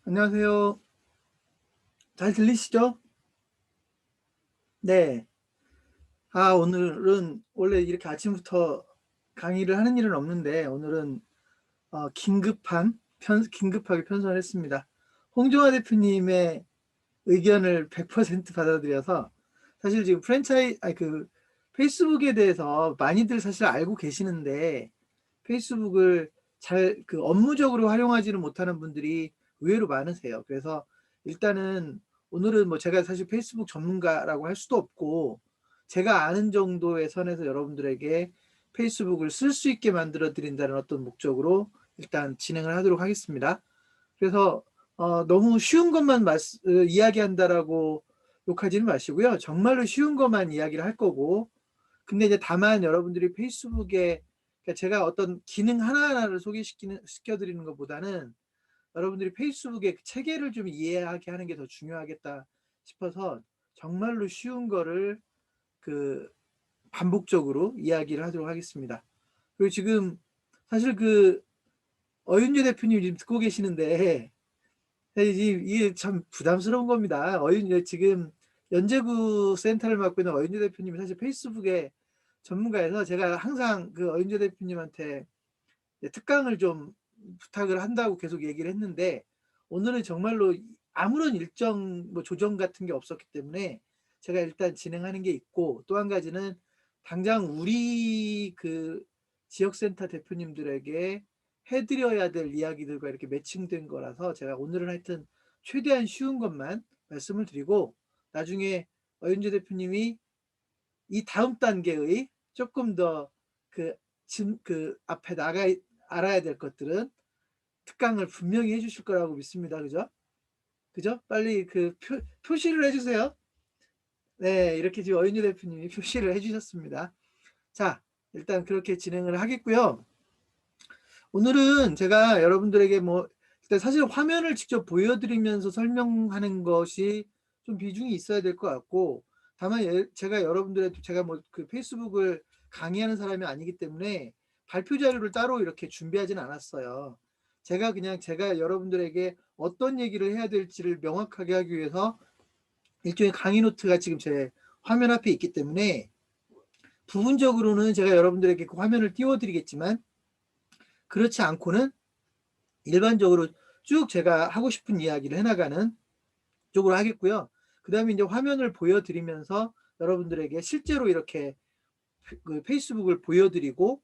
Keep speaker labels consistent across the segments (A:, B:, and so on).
A: 안녕하세요. 잘 들리시죠? 네. 오늘은 원래 이렇게 아침부터 강의를 하는 일은 없는데 오늘은 긴급하게 편성했습니다. 홍정화 대표님의 의견을 100% 받아들여서 사실 지금 페이스북에 대해서 많이들 사실 알고 계시는데 페이스북을 잘 업무적으로 활용하지는 못하는 분들이 의외로 많으세요. 그래서 일단은 오늘은 뭐 제가 사실 페이스북 전문가라고 할 수도 없고 제가 아는 정도의 선에서 여러분들에게 페이스북을 쓸 수 있게 만들어 드린다는 어떤 목적으로 일단 진행을 하도록 하겠습니다. 그래서 너무 쉬운 것만 이야기한다라고 욕하지는 마시고요. 정말로 쉬운 것만 이야기를 할 거고, 근데 이제 다만 여러분들이 페이스북에 그러니까 제가 어떤 기능 하나하나를 시켜드리는 것보다는 여러분들이 페이스북의 그 체계를 좀 이해하게 하는 게 더 중요하겠다 싶어서 정말로 쉬운 거를 그 반복적으로 이야기를 하도록 하겠습니다. 그리고 지금 사실 어윤재 대표님 지금 듣고 계시는데 이게 참 부담스러운 겁니다. 지금 연제구 센터를 맡고 있는 어윤재 대표님이 사실 페이스북에 전문가여서 제가 항상 어윤재 대표님한테 특강을 좀 부탁을 한다고 계속 얘기를 했는데 오늘은 정말로 아무런 일정 조정 같은 게 없었기 때문에 제가 일단 진행하는 게 있고, 또 한 가지는 당장 우리 지역센터 대표님들에게 해드려야 될 이야기들과 이렇게 매칭된 거라서 제가 오늘은 하여튼 최대한 쉬운 것만 말씀을 드리고, 나중에 어윤재 대표님이 이 다음 단계의 조금 더 앞에 알아야 될 것들은 특강을 분명히 해주실 거라고 믿습니다. 그죠? 그죠? 빨리 표시를 해주세요. 네, 이렇게 지금 어윤주 대표님이 표시를 해주셨습니다. 자, 일단 그렇게 진행을 하겠고요. 오늘은 제가 여러분들에게 일단 사실 화면을 직접 보여드리면서 설명하는 것이 좀 비중이 있어야 될 것 같고, 다만 제가 페이스북을 강의하는 사람이 아니기 때문에 발표 자료를 따로 이렇게 준비하지는 않았어요. 제가 여러분들에게 어떤 얘기를 해야 될지를 명확하게 하기 위해서 일종의 강의 노트가 지금 제 화면 앞에 있기 때문에 부분적으로는 제가 여러분들에게 그 화면을 띄워드리겠지만, 그렇지 않고는 일반적으로 쭉 제가 하고 싶은 이야기를 해나가는 쪽으로 하겠고요. 그 다음에 이제 화면을 보여드리면서 여러분들에게 실제로 이렇게 페이스북을 보여드리고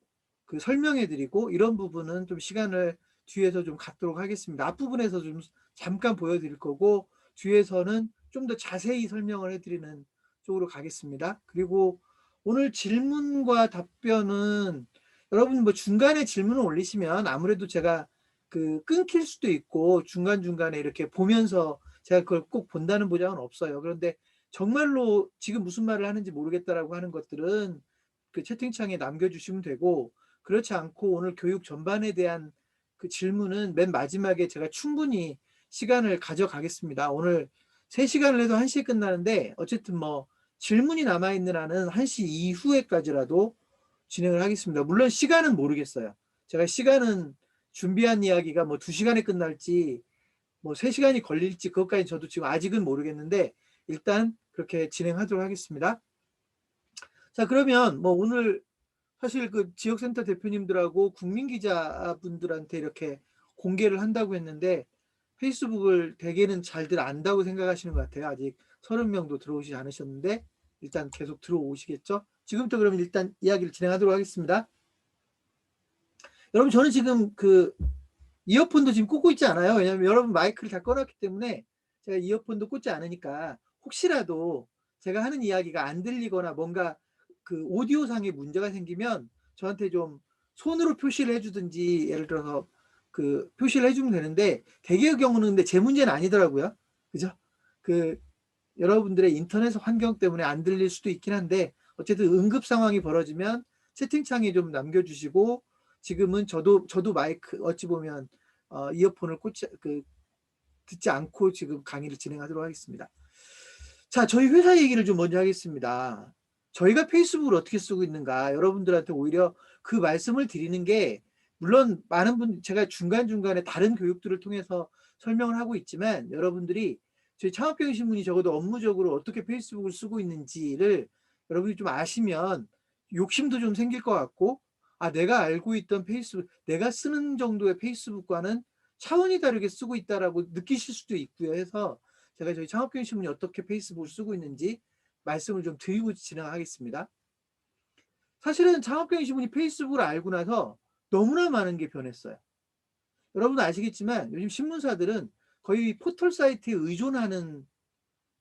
A: 설명해드리고 이런 부분은 좀 시간을 뒤에서 좀 갖도록 하겠습니다. 앞부분에서 좀 잠깐 보여드릴 거고, 뒤에서는 좀 더 자세히 설명을 해드리는 쪽으로 가겠습니다. 그리고 오늘 질문과 답변은 여러분 중간에 질문을 올리시면 아무래도 제가 끊길 수도 있고 중간중간에 이렇게 보면서 제가 그걸 꼭 본다는 보장은 없어요. 그런데 정말로 지금 무슨 말을 하는지 모르겠다라고 하는 것들은 채팅창에 남겨주시면 되고, 그렇지 않고 오늘 교육 전반에 대한 질문은 맨 마지막에 제가 충분히 시간을 가져가겠습니다. 오늘 3시간을 해도 1시에 끝나는데 어쨌든 질문이 남아있는 한은 1시 이후에까지라도 진행을 하겠습니다. 물론 시간은 모르겠어요. 제가 시간은 준비한 이야기가 2시간에 끝날지 3시간이 걸릴지 그것까지 저도 지금 아직은 모르겠는데 일단 그렇게 진행하도록 하겠습니다. 자, 그러면 오늘 사실 지역센터 대표님들하고 국민기자분들한테 이렇게 공개를 한다고 했는데 페이스북을 대개는 잘들 안다고 생각하시는 것 같아요. 아직 30명도 들어오지 않으셨는데 일단 계속 들어오시겠죠? 지금부터 그러면 일단 이야기를 진행하도록 하겠습니다. 여러분, 저는 지금 이어폰도 지금 꽂고 있지 않아요. 왜냐하면 여러분 마이크를 다 꺼놨기 때문에 제가 이어폰도 꽂지 않으니까 혹시라도 제가 하는 이야기가 안 들리거나 뭔가 오디오상의 문제가 생기면 저한테 좀 손으로 표시를 해주든지, 예를 들어서 표시를 해주면 되는데 대개의 경우는 근데 제 문제는 아니더라고요. 그죠? 여러분들의 인터넷 환경 때문에 안 들릴 수도 있긴 한데 어쨌든 응급 상황이 벌어지면 채팅창에 좀 남겨주시고, 지금은 저도 마이크 어찌 보면 이어폰을 듣지 않고 지금 강의를 진행하도록 하겠습니다. 자, 저희 회사 얘기를 좀 먼저 하겠습니다. 저희가 페이스북을 어떻게 쓰고 있는가, 여러분들한테 오히려 그 말씀을 드리는 게 물론 많은 분 제가 중간중간에 다른 교육들을 통해서 설명을 하고 있지만 여러분들이 저희 창업경영신문이 적어도 업무적으로 어떻게 페이스북을 쓰고 있는지를 여러분이 좀 아시면 욕심도 좀 생길 것 같고, 아, 내가 알고 있던 페이스북, 내가 쓰는 정도의 페이스북과는 차원이 다르게 쓰고 있다라고 느끼실 수도 있고요 해서 제가 저희 창업경영신문이 어떻게 페이스북을 쓰고 있는지 말씀을 좀 드리고 진행하겠습니다. 사실은 창업경영신문이 페이스북을 알고 나서 너무나 많은 게 변했어요. 여러분 아시겠지만 요즘 신문사들은 거의 포털 사이트에 의존하는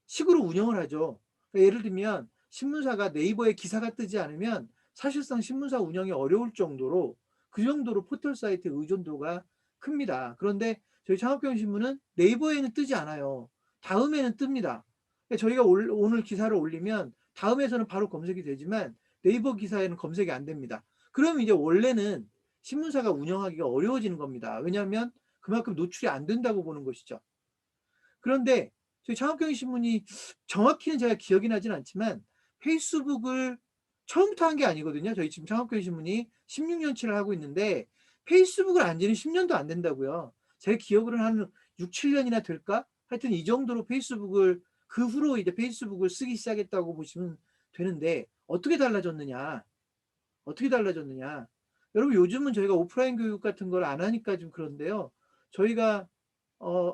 A: 식으로 운영을 하죠. 그러니까 예를 들면 신문사가 네이버에 기사가 뜨지 않으면 사실상 신문사 운영이 어려울 정도로, 그 정도로 포털 사이트의 의존도가 큽니다. 그런데 저희 창업경영신문은 네이버에는 뜨지 않아요. 다음에는 뜹니다. 그러니까 저희가 오늘 기사를 올리면 다음에서는 바로 검색이 되지만 네이버 기사에는 검색이 안 됩니다. 그럼 이제 원래는 신문사가 운영하기가 어려워지는 겁니다. 왜냐하면 그만큼 노출이 안 된다고 보는 것이죠. 그런데 저희 창업경영신문이, 정확히는 제가 기억이 나진 않지만 페이스북을 처음부터 한 게 아니거든요. 저희 지금 창업경영신문이 16년치를 하고 있는데 페이스북을 안 지는 10년도 안 된다고요. 제 기억으로는 한 6, 7년이나 될까? 하여튼 이 정도로 페이스북을, 그 후로 이제 페이스북을 쓰기 시작했다고 보시면 되는데, 어떻게 달라졌느냐? 어떻게 달라졌느냐? 여러분 요즘은 저희가 오프라인 교육 같은 걸 안 하니까 좀 그런데요. 저희가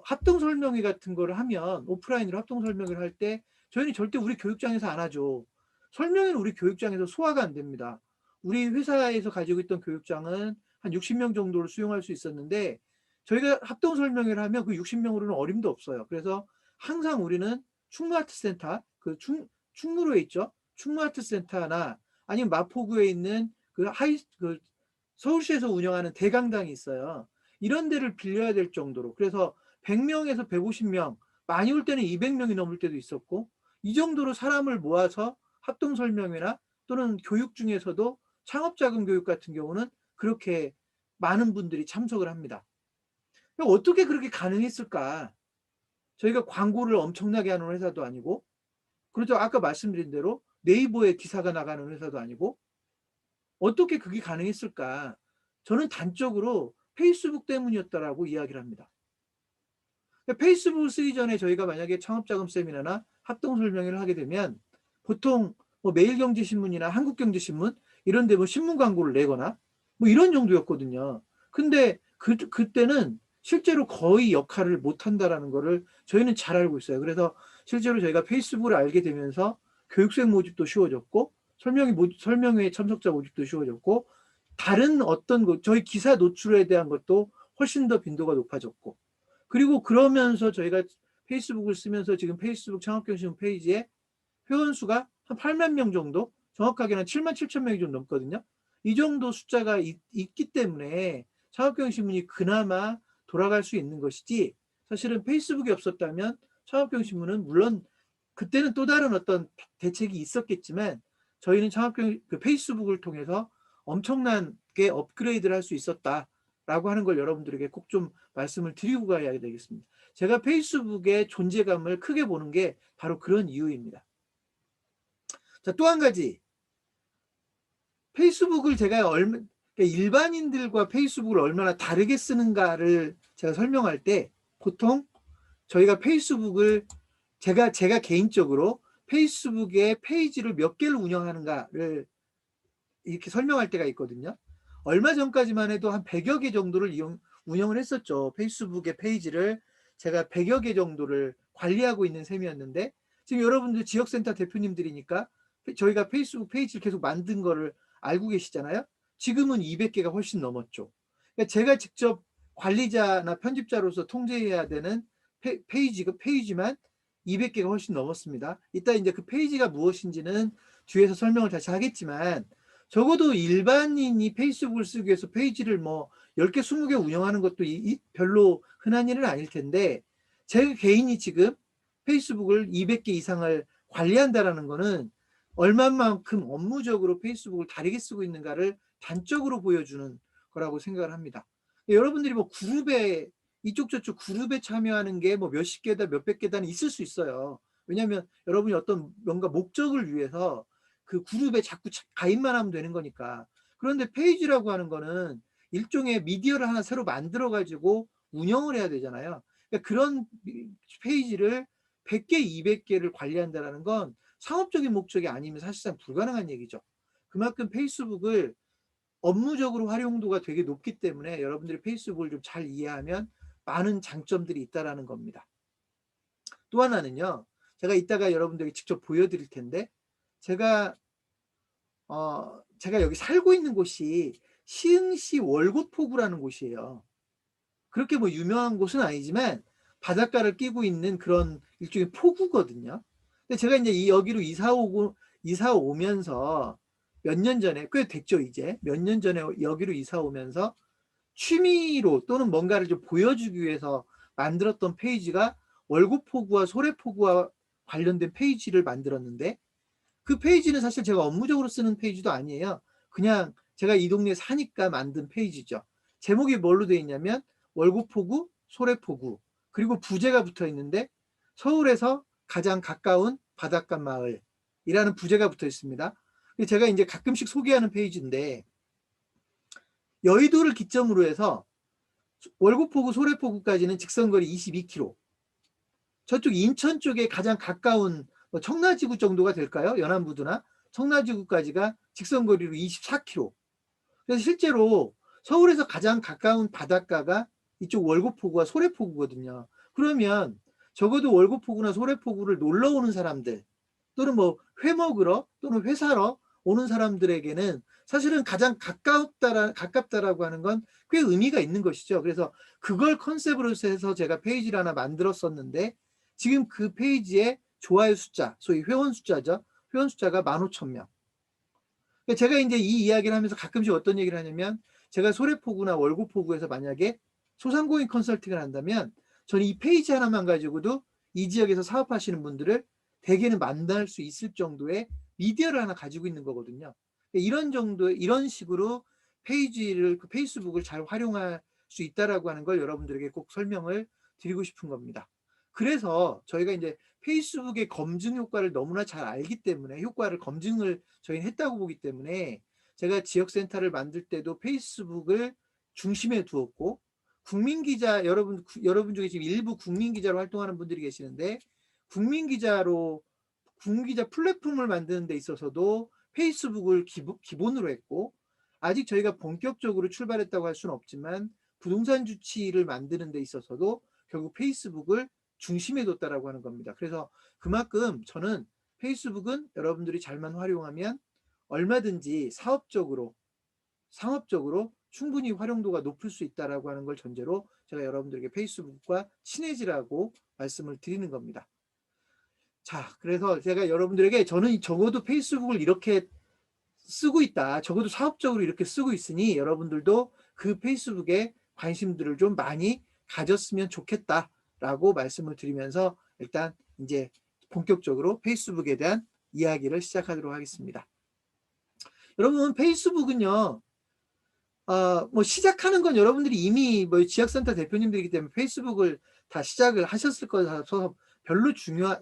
A: 합동 설명회 같은 거를 하면, 오프라인으로 합동 설명회를 할 때 저희는 절대 우리 교육장에서 안 하죠. 설명회는 우리 교육장에서 소화가 안 됩니다. 우리 회사에서 가지고 있던 교육장은 한 60명 정도를 수용할 수 있었는데 저희가 합동 설명회를 하면 그 60명으로는 어림도 없어요. 그래서 항상 우리는 충무아트센터, 충무로에 있죠. 충무아트센터나 아니면 마포구에 있는 그 서울시에서 운영하는 대강당이 있어요. 이런 데를 빌려야 될 정도로. 그래서 100명에서 150명, 많이 올 때는 200명이 넘을 때도 있었고, 이 정도로 사람을 모아서 합동 설명회나 또는 교육 중에서도 창업자금 교육 같은 경우는 그렇게 많은 분들이 참석을 합니다. 어떻게 그렇게 가능했을까? 저희가 광고를 엄청나게 하는 회사도 아니고, 그렇죠. 아까 말씀드린 대로 네이버에 기사가 나가는 회사도 아니고, 어떻게 그게 가능했을까? 저는 단적으로 페이스북 때문이었다라고 이야기를 합니다. 페이스북을 쓰기 전에 저희가 만약에 창업자금 세미나나 합동 설명회를 하게 되면 보통 뭐 매일경제신문이나 한국경제신문 이런 데 뭐 신문 광고를 내거나 뭐 이런 정도였거든요. 근데 그때는 실제로 거의 역할을 못 한다라는 거를 저희는 잘 알고 있어요. 그래서 실제로 저희가 페이스북을 알게 되면서 교육생 모집도 쉬워졌고, 설명회 참석자 모집도 쉬워졌고, 다른 어떤 저희 기사 노출에 대한 것도 훨씬 더 빈도가 높아졌고, 그리고 그러면서 저희가 페이스북을 쓰면서 지금 페이스북 창업경영신문 페이지에 회원수가 한 8만 명 정도, 정확하게는 7만 7천 명이 좀 넘거든요. 이 정도 숫자가 있기 때문에 창업경영신문이 그나마 돌아갈 수 있는 것이지, 사실은 페이스북이 없었다면 창업경영신문은 물론 그때는 또 다른 어떤 대책이 있었겠지만 저희는 그 페이스북을 통해서 엄청나게 업그레이드를 할 수 있었다라고 하는 걸 여러분들에게 꼭 좀 말씀을 드리고 가야 되겠습니다. 제가 페이스북의 존재감을 크게 보는 게 바로 그런 이유입니다. 자, 또 한 가지. 페이스북을 제가 그러니까 일반인들과 페이스북을 얼마나 다르게 쓰는가를 제가 설명할 때 보통 저희가 페이스북을 제가 개인적으로 페이스북의 페이지를 몇 개를 운영하는가를 이렇게 설명할 때가 있거든요. 얼마 전까지만 해도 한 100여 개 정도를 운영을 했었죠. 페이스북의 페이지를 제가 100여 개 정도를 관리하고 있는 셈이었는데, 지금 여러분들 지역센터 대표님들이니까 저희가 페이스북 페이지를 계속 만든 거를 알고 계시잖아요. 지금은 200개가 훨씬 넘었죠. 그러니까 제가 직접 관리자나 편집자로서 통제해야 되는 페이지만 200개가 훨씬 넘었습니다. 이따 이제 그 페이지가 무엇인지는 뒤에서 설명을 다시 하겠지만, 적어도 일반인이 페이스북을 쓰기 위해서 페이지를 뭐 10개, 20개 운영하는 것도 별로 흔한 일은 아닐 텐데, 제 개인이 지금 페이스북을 200개 이상을 관리한다라는 거는 얼마만큼 업무적으로 페이스북을 다르게 쓰고 있는가를 단적으로 보여주는 거라고 생각을 합니다. 여러분들이 뭐 그룹에, 이쪽 저쪽 그룹에 참여하는 게 뭐 몇십 개다 몇백 개다는 있을 수 있어요. 왜냐하면 여러분이 어떤 뭔가 목적을 위해서 그 그룹에 자꾸 가입만 하면 되는 거니까. 그런데 페이지라고 하는 거는 일종의 미디어를 하나 새로 만들어 가지고 운영을 해야 되잖아요. 그러니까 그런 페이지를 100개, 200개를 관리한다라는 건 상업적인 목적이 아니면 사실상 불가능한 얘기죠. 그만큼 페이스북을 업무적으로 활용도가 되게 높기 때문에 여러분들이 페이스북을 좀 잘 이해하면 많은 장점들이 있다라는 겁니다. 또 하나는요. 제가 이따가 여러분들에게 직접 보여드릴 텐데 제가 제가 여기 살고 있는 곳이 시흥시 월곶포구라는 곳이에요. 그렇게 뭐 유명한 곳은 아니지만 바닷가를 끼고 있는 그런 일종의 포구거든요. 근데 제가 인제 여기로 이사 오면서 몇 년 전에 꽤 됐죠 이제. 몇 년 전에 여기로 이사 오면서 취미로 또는 뭔가를 좀 보여주기 위해서 만들었던 페이지가 월곶포구와 소래포구와 관련된 페이지를 만들었는데 그 페이지는 사실 제가 업무적으로 쓰는 페이지도 아니에요. 그냥 제가 이 동네에 사니까 만든 페이지죠. 제목이 뭘로 되어 있냐면 월곶포구, 소래포구 그리고 부제가 붙어 있는데 서울에서 가장 가까운 바닷가 마을이라는 부제가 붙어 있습니다. 제가 이제 가끔씩 소개하는 페이지인데 여의도를 기점으로 해서 월곶포구, 소래포구까지는 직선거리 22km. 저쪽 인천 쪽에 가장 가까운 청라지구 정도가 될까요? 연안부두나 청라지구까지가 직선거리로 24km. 그래서 실제로 서울에서 가장 가까운 바닷가가 이쪽 월곶포구와 소래포구거든요. 그러면 적어도 월곶포구나 소래포구를 놀러 오는 사람들 또는 뭐 회 먹으러 또는 회 사러 오는 사람들에게는 사실은 가장 가깝다라고 하는 건 꽤 의미가 있는 것이죠. 그래서 그걸 컨셉으로 해서 제가 페이지를 하나 만들었었는데 지금 그 페이지의 좋아요 숫자, 소위 회원 숫자죠. 회원 숫자가 15,000명. 제가 이제 이 이야기를 하면서 가끔씩 어떤 얘기를 하냐면 제가 소래포구나 월곶포구에서 만약에 소상공인 컨설팅을 한다면 저는 이 페이지 하나만 가지고도 이 지역에서 사업하시는 분들을 대개는 만날 수 있을 정도의 미디어를 하나 가지고 있는 거거든요. 이런 식으로 페이스북을 잘 활용할 수 있다라고 하는 걸 여러분들에게 꼭 설명을 드리고 싶은 겁니다. 그래서 저희가 이제 페이스북의 검증 효과를 너무나 잘 알기 때문에 효과를 검증을 저희는 했다고 보기 때문에 제가 지역센터를 만들 때도 페이스북을 중심에 두었고 국민기자 여러분 중에 지금 일부 국민기자로 활동하는 분들이 계시는데 국민기자 플랫폼을 만드는 데 있어서도 페이스북을 기본으로 했고 아직 저희가 본격적으로 출발했다고 할 수는 없지만 부동산 주치를 만드는 데 있어서도 결국 페이스북을 중심에 뒀다라고 하는 겁니다. 그래서 그만큼 저는 페이스북은 여러분들이 잘만 활용하면 얼마든지 상업적으로 충분히 활용도가 높을 수 있다라고 하는 걸 전제로 제가 여러분들에게 페이스북과 친해지라고 말씀을 드리는 겁니다. 자, 그래서 제가 여러분들에게 저는 적어도 페이스북을 이렇게 쓰고 있다. 적어도 사업적으로 이렇게 쓰고 있으니 여러분들도 그 페이스북에 관심들을 좀 많이 가졌으면 좋겠다라고 말씀을 드리면서 일단 이제 본격적으로 페이스북에 대한 이야기를 시작하도록 하겠습니다. 여러분 페이스북은요. 뭐 시작하는 건 여러분들이 이미 뭐 지역센터 대표님들이기 때문에 페이스북을 다 시작을 하셨을 거라서 별로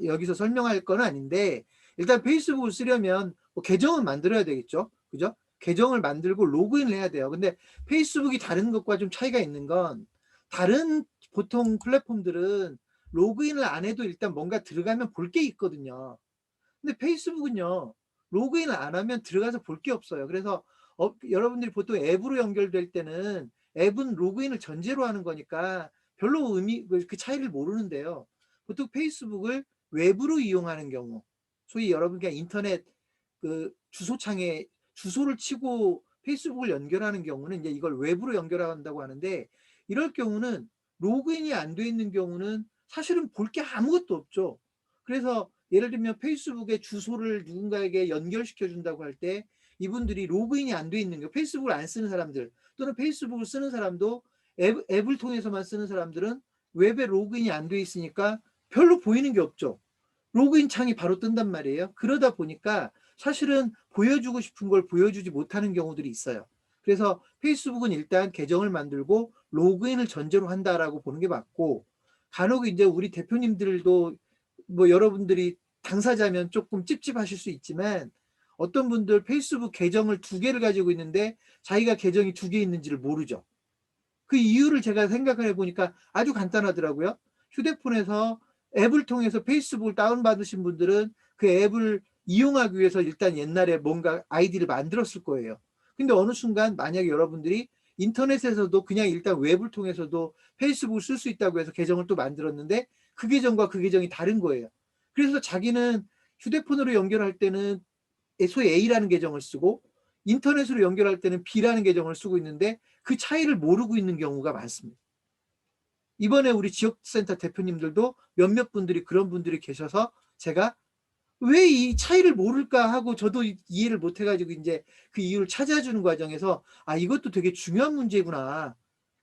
A: 여기서 설명할 건 아닌데 일단 페이스북을 쓰려면 뭐 계정은 만들어야 되겠죠. 그죠? 계정을 만들고 로그인을 해야 돼요. 근데 페이스북이 다른 것과 좀 차이가 있는 건 다른 보통 플랫폼들은 로그인을 안 해도 일단 뭔가 들어가면 볼 게 있거든요. 근데 페이스북은요. 로그인을 안 하면 들어가서 볼 게 없어요. 그래서 여러분들이 보통 앱으로 연결될 때는 앱은 로그인을 전제로 하는 거니까 별로 그 차이를 모르는데요. 보통 페이스북을 웹으로 이용하는 경우 소위 여러분 그냥 인터넷 그 주소창에 주소를 치고 페이스북을 연결하는 경우는 이제 이걸 웹으로 연결한다고 하는데 이럴 경우는 로그인이 안 돼 있는 경우는 사실은 볼 게 아무것도 없죠. 그래서 예를 들면 페이스북에 주소를 누군가에게 연결시켜 준다고 할 때 이분들이 로그인이 안 돼 있는 거 페이스북을 안 쓰는 사람들 또는 페이스북을 쓰는 사람도 앱을 통해서만 쓰는 사람들은 웹에 로그인이 안 돼 있으니까 별로 보이는 게 없죠. 로그인 창이 바로 뜬단 말이에요. 그러다 보니까 사실은 보여주고 싶은 걸 보여주지 못하는 경우들이 있어요. 그래서 페이스북은 일단 계정을 만들고 로그인을 전제로 한다라고 보는 게 맞고 간혹 이제 우리 대표님들도 뭐 여러분들이 당사자면 조금 찝찝하실 수 있지만 어떤 분들 페이스북 계정을 2개를 가지고 있는데 자기가 계정이 2개 있는지를 모르죠. 그 이유를 제가 생각을 해 보니까 아주 간단하더라고요. 휴대폰에서 앱을 통해서 페이스북을 다운받으신 분들은 그 앱을 이용하기 위해서 일단 옛날에 뭔가 아이디를 만들었을 거예요. 근데 어느 순간 만약에 여러분들이 인터넷에서도 그냥 일단 웹을 통해서도 페이스북을 쓸 수 있다고 해서 계정을 또 만들었는데 그 계정과 그 계정이 다른 거예요. 그래서 자기는 휴대폰으로 연결할 때는 소위 A라는 계정을 쓰고 인터넷으로 연결할 때는 B라는 계정을 쓰고 있는데 그 차이를 모르고 있는 경우가 많습니다. 이번에 우리 지역센터 대표님들도 몇몇 분들이 그런 분들이 계셔서 제가 왜 이 차이를 모를까 하고 저도 이해를 못 해가지고 이제 그 이유를 찾아주는 과정에서 아, 이것도 되게 중요한 문제구나.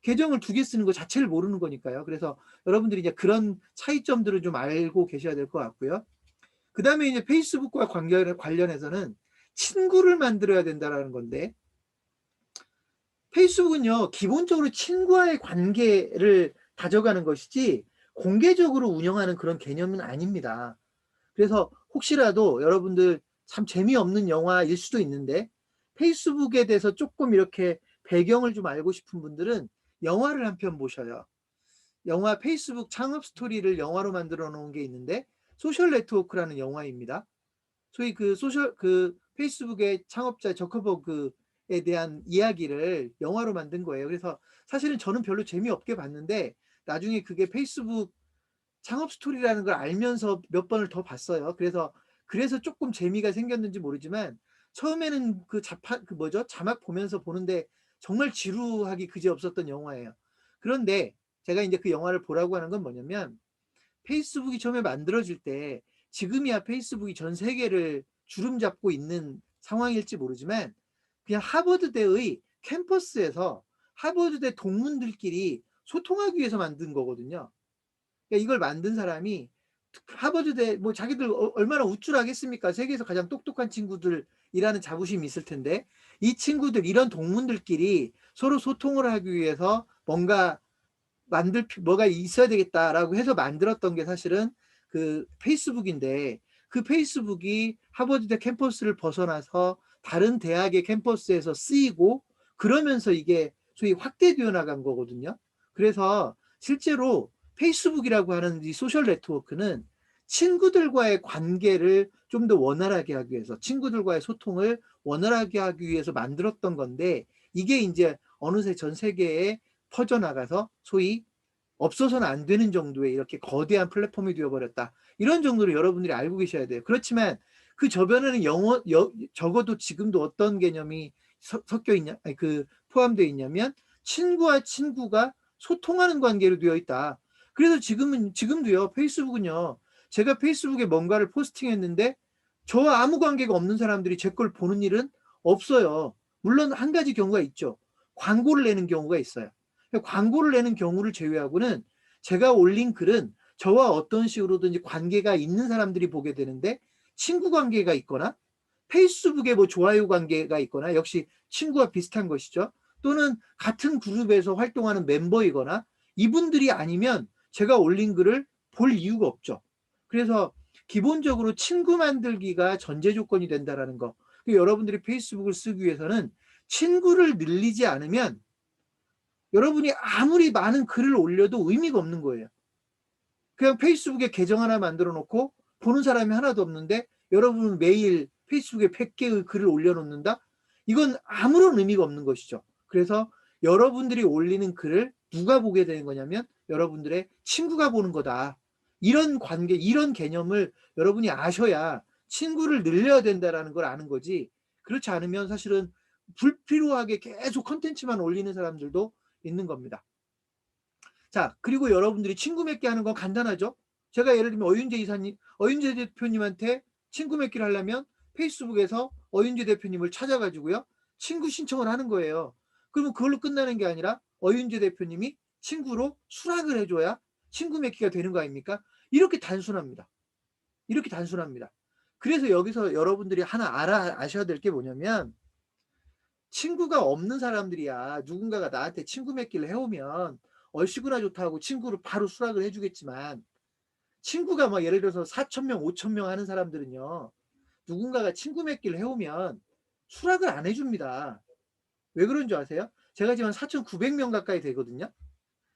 A: 계정을 2개 쓰는 것 자체를 모르는 거니까요. 그래서 여러분들이 이제 그런 차이점들을 좀 알고 계셔야 될 것 같고요. 그 다음에 이제 페이스북과 관련해서는 친구를 만들어야 된다라는 건데, 페이스북은요, 기본적으로 친구와의 관계를 다져가는 것이지 공개적으로 운영하는 그런 개념은 아닙니다. 그래서 혹시라도 여러분들 참 재미없는 영화일 수도 있는데 페이스북에 대해서 조금 이렇게 배경을 좀 알고 싶은 분들은 영화를 한 편 보셔요. 영화 페이스북 창업 스토리를 영화로 만들어 놓은 게 있는데 소셜 네트워크라는 영화입니다. 소위 그 페이스북의 창업자 저커버그에 대한 이야기를 영화로 만든 거예요. 그래서 사실은 저는 별로 재미없게 봤는데 나중에 그게 페이스북 창업 스토리라는 걸 알면서 몇 번을 더 봤어요. 그래서 조금 재미가 생겼는지 모르지만 처음에는 자막 보면서 보는데 정말 지루하기 그지없었던 영화예요. 그런데 제가 이제 그 영화를 보라고 하는 건 뭐냐면 페이스북이 처음에 만들어질 때 지금이야 페이스북이 전 세계를 주름잡고 있는 상황일지 모르지만 그냥 하버드대의 캠퍼스에서 하버드대 동문들끼리 소통하기 위해서 만든 거거든요. 그러니까 이걸 만든 사람이 하버드대 뭐 자기들 얼마나 우쭐하겠습니까? 세계에서 가장 똑똑한 친구들이라는 자부심이 있을 텐데 이 친구들 이런 동문들끼리 서로 소통을 하기 위해서 뭐가 있어야 되겠다라고 해서 만들었던 게 사실은 그 페이스북인데 그 페이스북이 하버드대 캠퍼스를 벗어나서 다른 대학의 캠퍼스에서 쓰이고 그러면서 이게 소위 확대되어 나간 거거든요. 그래서 실제로 페이스북이라고 하는 이 소셜 네트워크는 친구들과의 관계를 좀 더 원활하게 하기 위해서 친구들과의 소통을 원활하게 하기 위해서 만들었던 건데 이게 이제 어느새 전 세계에 퍼져나가서 소위 없어서는 안 되는 정도의 이렇게 거대한 플랫폼이 되어버렸다. 이런 정도로 여러분들이 알고 계셔야 돼요. 그렇지만 그 저변에는 적어도 지금도 어떤 개념이 섞여 있냐, 아니, 포함되어 있냐면 친구와 친구가 소통하는 관계로 되어 있다. 그래서 지금도요, 페이스북은요, 제가 페이스북에 뭔가를 포스팅했는데 저와 아무 관계가 없는 사람들이 제 걸 보는 일은 없어요. 물론 한 가지 경우가 있죠. 광고를 내는 경우가 있어요. 광고를 내는 경우를 제외하고는 제가 올린 글은 저와 어떤 식으로든지 관계가 있는 사람들이 보게 되는데 친구 관계가 있거나 페이스북에 뭐 좋아요 관계가 있거나 역시 친구와 비슷한 것이죠. 또는 같은 그룹에서 활동하는 멤버이거나 이분들이 아니면 제가 올린 글을 볼 이유가 없죠. 그래서 기본적으로 친구 만들기가 전제 조건이 된다라는 거. 여러분들이 페이스북을 쓰기 위해서는 친구를 늘리지 않으면 여러분이 아무리 많은 글을 올려도 의미가 없는 거예요. 그냥 페이스북에 계정 하나 만들어 놓고 보는 사람이 하나도 없는데 여러분은 매일 페이스북에 100개의 글을 올려놓는다? 이건 아무런 의미가 없는 것이죠. 그래서 여러분들이 올리는 글을 누가 보게 되는 거냐면 여러분들의 친구가 보는 거다. 이런 관계, 이런 개념을 여러분이 아셔야 친구를 늘려야 된다는 걸 아는 거지. 그렇지 않으면 사실은 불필요하게 계속 컨텐츠만 올리는 사람들도 있는 겁니다. 자, 그리고 여러분들이 친구 맺기 하는 건 간단하죠. 제가 예를 들면 어윤재 대표님한테 친구 맺기를 하려면 페이스북에서 어윤재 대표님을 찾아가지고요. 친구 신청을 하는 거예요. 그러면 그걸로 끝나는 게 아니라 어윤재 대표님이 친구로 수락을 해줘야 친구 맺기가 되는 거 아닙니까? 이렇게 단순합니다. 이렇게 단순합니다. 그래서 여기서 여러분들이 하나 아셔야 될 게 뭐냐면 친구가 없는 사람들이야 누군가가 나한테 친구 맺기를 해오면 얼씨구나 좋다고 친구를 바로 수락을 해주겠지만 친구가 막 예를 들어서 4,000명, 5,000명 하는 사람들은요. 누군가가 친구 맺기를 해오면 수락을 안 해줍니다. 왜 그런 줄 아세요? 제가 지금 한 4,900명 가까이 되거든요.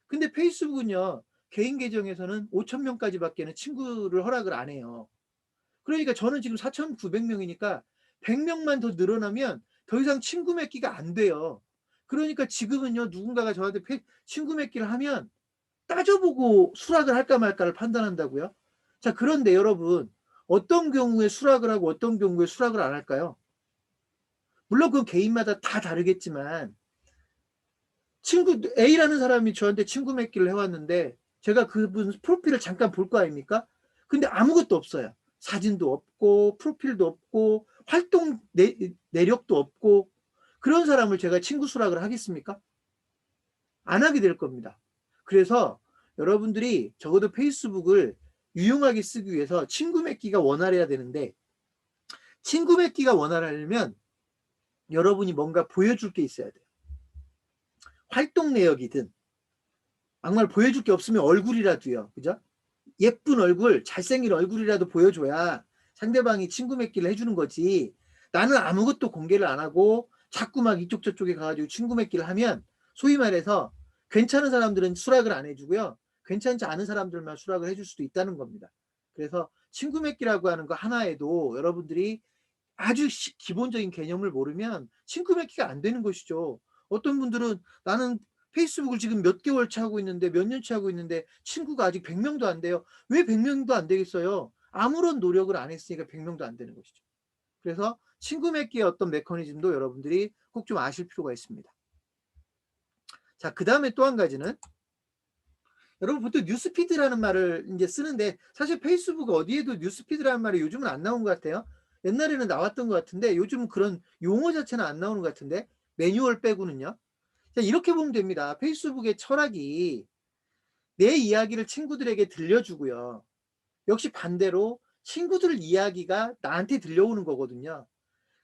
A: 근데 페이스북은요, 개인 계정에서는 5,000명까지밖에는 친구를 허락을 안 해요. 그러니까 저는 지금 4,900명이니까 100명만 더 늘어나면 더 이상 친구 맺기가 안 돼요. 그러니까 지금은요, 누군가가 저한테 친구 맺기를 하면 따져보고 수락을 할까 말까를 판단한다고요? 자, 그런데 여러분, 어떤 경우에 수락을 하고 어떤 경우에 수락을 안 할까요? 물론 그건 개인마다 다 다르겠지만, 친구 A라는 사람이 저한테 친구 맺기를 해왔는데 제가 그분 프로필을 잠깐 볼 거 아닙니까? 근데 아무것도 없어요. 사진도 없고 프로필도 없고 활동 내력도 없고, 그런 사람을 제가 친구 수락을 하겠습니까? 안 하게 될 겁니다. 그래서 여러분들이 적어도 페이스북을 유용하게 쓰기 위해서 친구 맺기가 원활해야 되는데, 친구 맺기가 원활하려면 여러분이 뭔가 보여줄 게 있어야 돼요. 활동 내역이든, 정말 보여줄 게 없으면 얼굴이라도요. 그죠? 예쁜 얼굴, 잘생긴 얼굴이라도 보여줘야 상대방이 친구 맺기를 해주는 거지. 나는 아무것도 공개를 안 하고 자꾸 막 이쪽 저쪽에 가가지고 친구 맺기를 하면, 소위 말해서 괜찮은 사람들은 수락을 안 해주고요, 괜찮지 않은 사람들만 수락을 해줄 수도 있다는 겁니다. 그래서 친구 맺기라고 하는 거 하나에도 여러분들이 아주 기본적인 개념을 모르면 친구 맺기가 안 되는 것이죠. 어떤 분들은 나는 페이스북을 지금 몇 개월치 하고 있는데, 몇 년치 하고 있는데 친구가 아직 100명도 안 돼요. 왜 100명도 안 되겠어요? 아무런 노력을 안 했으니까 100명도 안 되는 것이죠. 그래서 친구 맺기의 어떤 메커니즘도 여러분들이 꼭 좀 아실 필요가 있습니다. 자, 그 다음에 또 한 가지는, 여러분 보통 뉴스피드라는 말을 이제 쓰는데, 사실 페이스북 어디에도 뉴스피드라는 말이 요즘은 안 나온 것 같아요. 옛날에는 나왔던 것 같은데 요즘은 그런 용어 자체는 안 나오는 것 같은데, 매뉴얼 빼고는요. 자, 이렇게 보면 됩니다. 페이스북의 철학이 내 이야기를 친구들에게 들려주고요, 역시 반대로 친구들 이야기가 나한테 들려오는 거거든요.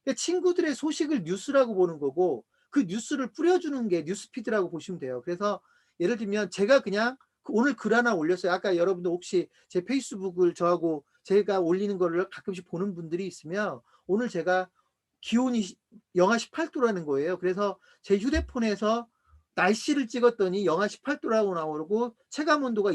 A: 그러니까 친구들의 소식을 뉴스라고 보는 거고, 그 뉴스를 뿌려주는 게 뉴스피드라고 보시면 돼요. 그래서 예를 들면 제가 그냥 오늘 글 하나 올렸어요. 아까 여러분들 혹시 제 페이스북을 저하고 제가 올리는 거를 가끔씩 보는 분들이 있으면, 오늘 제가 기온이 영하 18도라는 거예요. 그래서 제 휴대폰에서 날씨를 찍었더니 영하 18도라고 나오고 체감 온도가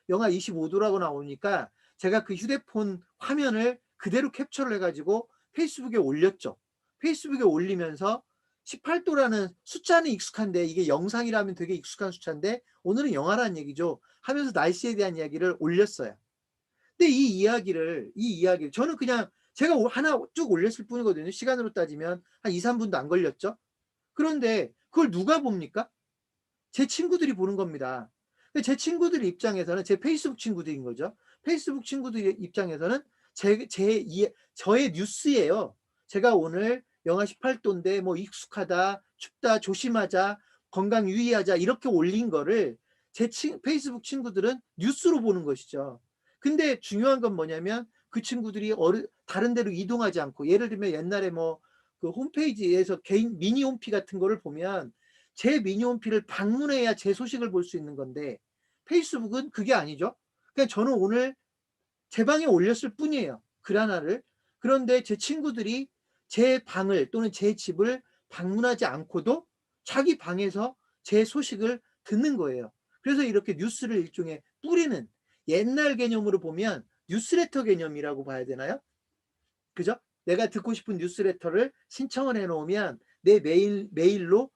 A: 영하 25도라고 나오니까 제가 그 휴대폰 화면을 그대로 캡처를 해가지고 페이스북에 올렸죠. 페이스북에 올리면서 18도라는 숫자는 익숙한데, 이게 영상이라면 되게 익숙한 숫자인데 오늘은 영하라는 얘기죠 하면서 날씨에 대한 이야기를 올렸어요. 근데 이 이야기를 저는 그냥 제가 하나 쭉 올렸을 뿐이거든요. 시간으로 따지면 한 2, 3분도 안 걸렸죠. 그런데 그걸 누가 봅니까? 제 친구들이 보는 겁니다. 제 친구들 입장에서는, 제 페이스북 친구들인 거죠. 페이스북 친구들 입장에서는 저의 뉴스예요. 제가 오늘 영하 18도인데 뭐 익숙하다, 춥다, 조심하자, 건강 유의하자 이렇게 올린 거를 제 페이스북 친구들은 뉴스로 보는 것이죠. 근데 중요한 건 뭐냐면, 그 친구들이 다른 데로 이동하지 않고, 예를 들면 옛날에 뭐 그 홈페이지에서 개인 미니 홈피 같은 거를 보면 제 미니 홈피를 방문해야 제 소식을 볼 수 있는 건데, 페이스북은 그게 아니죠. 그냥 저는 오늘 제 방에 올렸을 뿐이에요, 글 하나를. 그런데 제 친구들이 제 방을 또는 제 집을 방문하지 않고도 자기 방에서 제 소식을 듣는 거예요. 그래서 이렇게 뉴스를 일종의 뿌리는, 옛날 개념으로 보면 뉴스레터 개념이라고 봐야 되나요? 그죠? 내가 듣고 싶은 뉴스레터를 신청을 해놓으면 내 메일로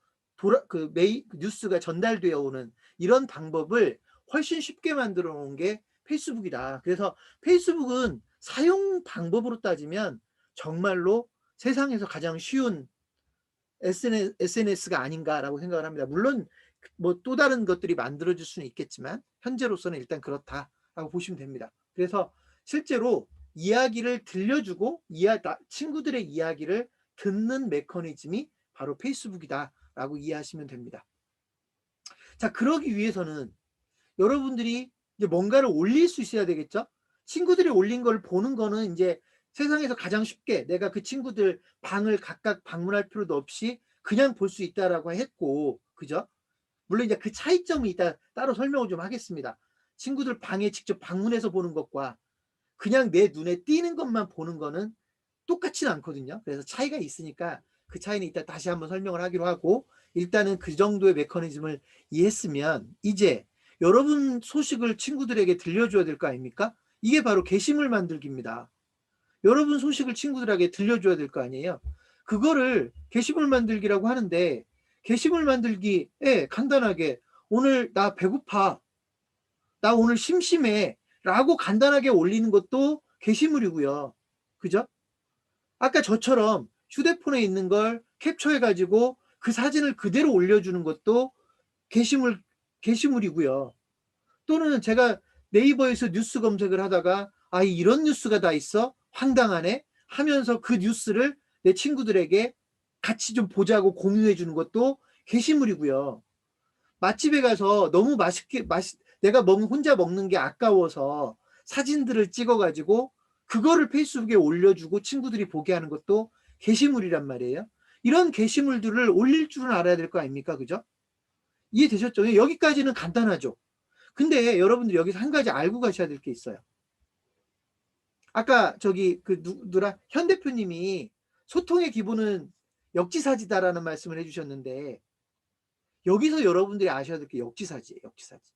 A: 뉴스가 전달되어 오는 이런 방법을 훨씬 쉽게 만들어 놓은 게 페이스북이다. 그래서 페이스북은 사용 방법으로 따지면 정말로 세상에서 가장 쉬운 SNS가 아닌가라고 생각을 합니다. 물론 뭐 또 다른 것들이 만들어질 수는 있겠지만 현재로서는 일단 그렇다라고 보시면 됩니다. 그래서 실제로 이야기를 들려주고 친구들의 이야기를 듣는 메커니즘이 바로 페이스북이다라고 이해하시면 됩니다. 자, 그러기 위해서는 여러분들이 이제 뭔가를 올릴 수 있어야 되겠죠. 친구들이 올린 걸 보는 거는 이제 세상에서 가장 쉽게, 내가 그 친구들 방을 각각 방문할 필요도 없이 그냥 볼 수 있다라고 했고, 그죠? 물론 이제 그 차이점이 있다 따로 설명을 좀 하겠습니다. 친구들 방에 직접 방문해서 보는 것과 그냥 내 눈에 띄는 것만 보는 거는 똑같지는 않거든요. 그래서 차이가 있으니까 그 차이는 이따 다시 한번 설명을 하기로 하고, 일단은 그 정도의 메커니즘을 이해했으면 이제 여러분 소식을 친구들에게 들려줘야 될 거 아닙니까? 이게 바로 게시물 만들기입니다. 여러분 소식을 친구들에게 들려줘야 될 거 아니에요. 그거를 게시물 만들기라고 하는데, 게시물 만들기에 간단하게 오늘 나 배고파, 나 오늘 심심해 라고 간단하게 올리는 것도 게시물이고요. 그죠? 아까 저처럼 휴대폰에 있는 걸 캡처해 가지고 그 사진을 그대로 올려주는 것도 게시물이고요. 또는 제가 네이버에서 뉴스 검색을 하다가 이런 뉴스가 다 있어? 황당하네? 하면서 그 뉴스를 내 친구들에게 같이 좀 보자고 공유해 주는 것도 게시물이고요. 맛집에 가서 너무 내가 혼자 먹는 게 아까워서 사진들을 찍어 가지고 그거를 페이스북에 올려주고 친구들이 보게 하는 것도 게시물이란 말이에요. 이런 게시물들을 올릴 줄은 알아야 될 거 아닙니까? 그죠? 이해되셨죠? 여기까지는 간단하죠. 근데 여러분들이 여기서 한 가지 알고 가셔야 될 게 있어요. 아까 저기 현 대표님이 소통의 기본은 역지사지다라는 말씀을 해주셨는데, 여기서 여러분들이 아셔야 될 게 역지사지예요. 역지사지.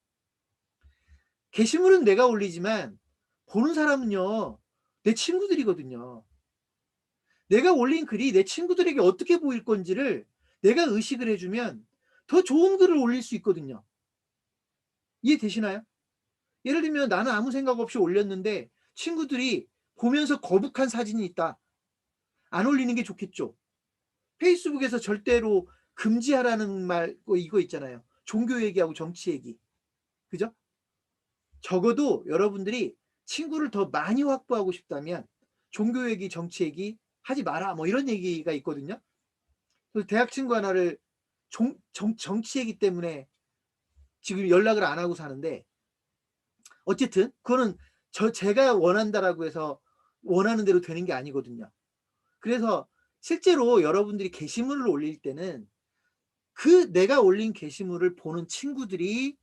A: 게시물은 내가 올리지만 보는 사람은요, 내 친구들이거든요. 내가 올린 글이 내 친구들에게 어떻게 보일 건지를 내가 의식을 해주면 더 좋은 글을 올릴 수 있거든요. 이해되시나요? 예를 들면 나는 아무 생각 없이 올렸는데 친구들이 보면서 거북한 사진이 있다. 안 올리는 게 좋겠죠. 페이스북에서 절대로 금지하라는 말 이거 있잖아요. 종교 얘기하고 정치 얘기. 그죠? 적어도 여러분들이 친구를 더 많이 확보하고 싶다면 종교 얘기, 정치 얘기 하지 마라. 뭐 이런 얘기가 있거든요. 그래서 대학 친구 하나를 정치 얘기 때문에 지금 연락을 안 하고 사는데, 어쨌든 그거는 제가 원한다라고 해서 원하는 대로 되는 게 아니거든요. 그래서 실제로 여러분들이 게시물을 올릴 때는 그 내가 올린 게시물을 보는 친구들이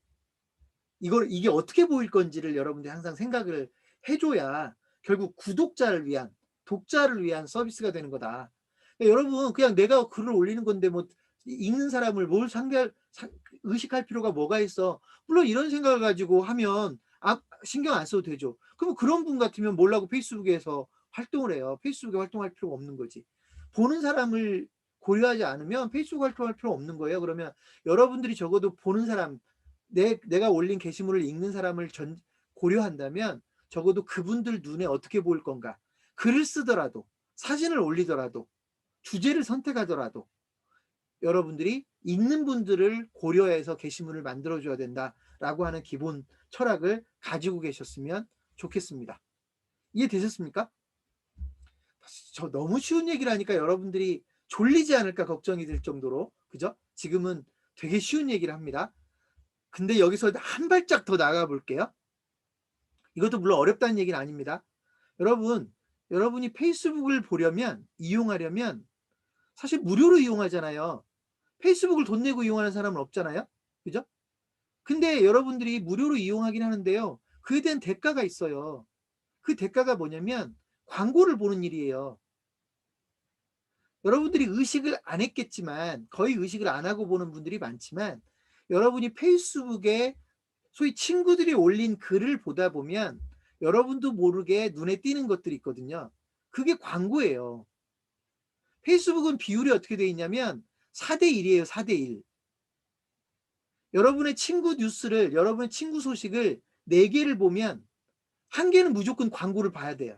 A: 이게 어떻게 보일 건지를 여러분들이 항상 생각을 해줘야 결국 독자를 위한 서비스가 되는 거다. 그러니까 여러분 그냥 내가 글을 올리는 건데 뭐 읽는 사람을 뭘 의식할 필요가 뭐가 있어. 물론 이런 생각을 가지고 하면 신경 안 써도 되죠. 그럼 그런 분 같으면 뭐라고 페이스북에서 활동을 해요. 페이스북에 활동할 필요가 없는 거지. 보는 사람을 고려하지 않으면 페이스북 활동할 필요 없는 거예요. 그러면 여러분들이 적어도 보는 사람, 내가 올린 게시물을 읽는 사람을 고려한다면 적어도 그분들 눈에 어떻게 보일 건가. 글을 쓰더라도, 사진을 올리더라도, 주제를 선택하더라도 여러분들이 읽는 분들을 고려해서 게시물을 만들어줘야 된다라고 하는 기본 철학을 가지고 계셨으면 좋겠습니다. 이해되셨습니까? 저 너무 쉬운 얘기를 하니까 여러분들이 졸리지 않을까 걱정이 될 정도로, 그죠? 지금은 되게 쉬운 얘기를 합니다. 근데 여기서 한 발짝 더 나가 볼게요. 이것도 물론 어렵다는 얘기는 아닙니다. 여러분이 페이스북을 이용하려면 사실 무료로 이용하잖아요. 페이스북을 돈 내고 이용하는 사람은 없잖아요. 그죠? 근데 여러분들이 무료로 이용하긴 하는데요. 그에 대한 대가가 있어요. 그 대가가 뭐냐면 광고를 보는 일이에요. 여러분들이 의식을 안 했겠지만, 거의 의식을 안 하고 보는 분들이 많지만, 여러분이 페이스북에 소위 친구들이 올린 글을 보다 보면 여러분도 모르게 눈에 띄는 것들이 있거든요. 그게 광고예요. 페이스북은 비율이 어떻게 되어 있냐면 4대1이에요. 4대1. 여러분의 친구 소식을 4개를 보면 1개는 무조건 광고를 봐야 돼요.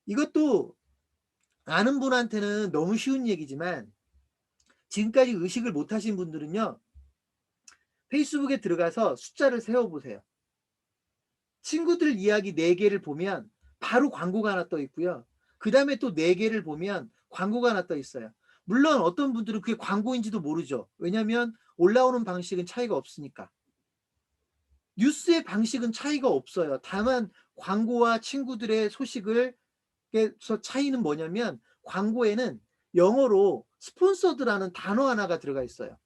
A: 이것도 아는 분한테는 너무 쉬운 얘기지만 지금까지 의식을 못 하신 분들은요, 페이스북에 들어가서 숫자를 세워보세요. 친구들 이야기 4개를 보면 바로 광고가 하나 떠 있고요. 그 다음에 또 4개를 보면 광고가 하나 떠 있어요. 물론 어떤 분들은 그게 광고인지도 모르죠. 왜냐하면 올라오는 방식은 차이가 없으니까. 뉴스의 방식은 차이가 없어요. 다만 광고와 친구들의 소식을 차이는 뭐냐면, 광고에는 영어로 스폰서드라는 단어 하나가 들어가 있어요.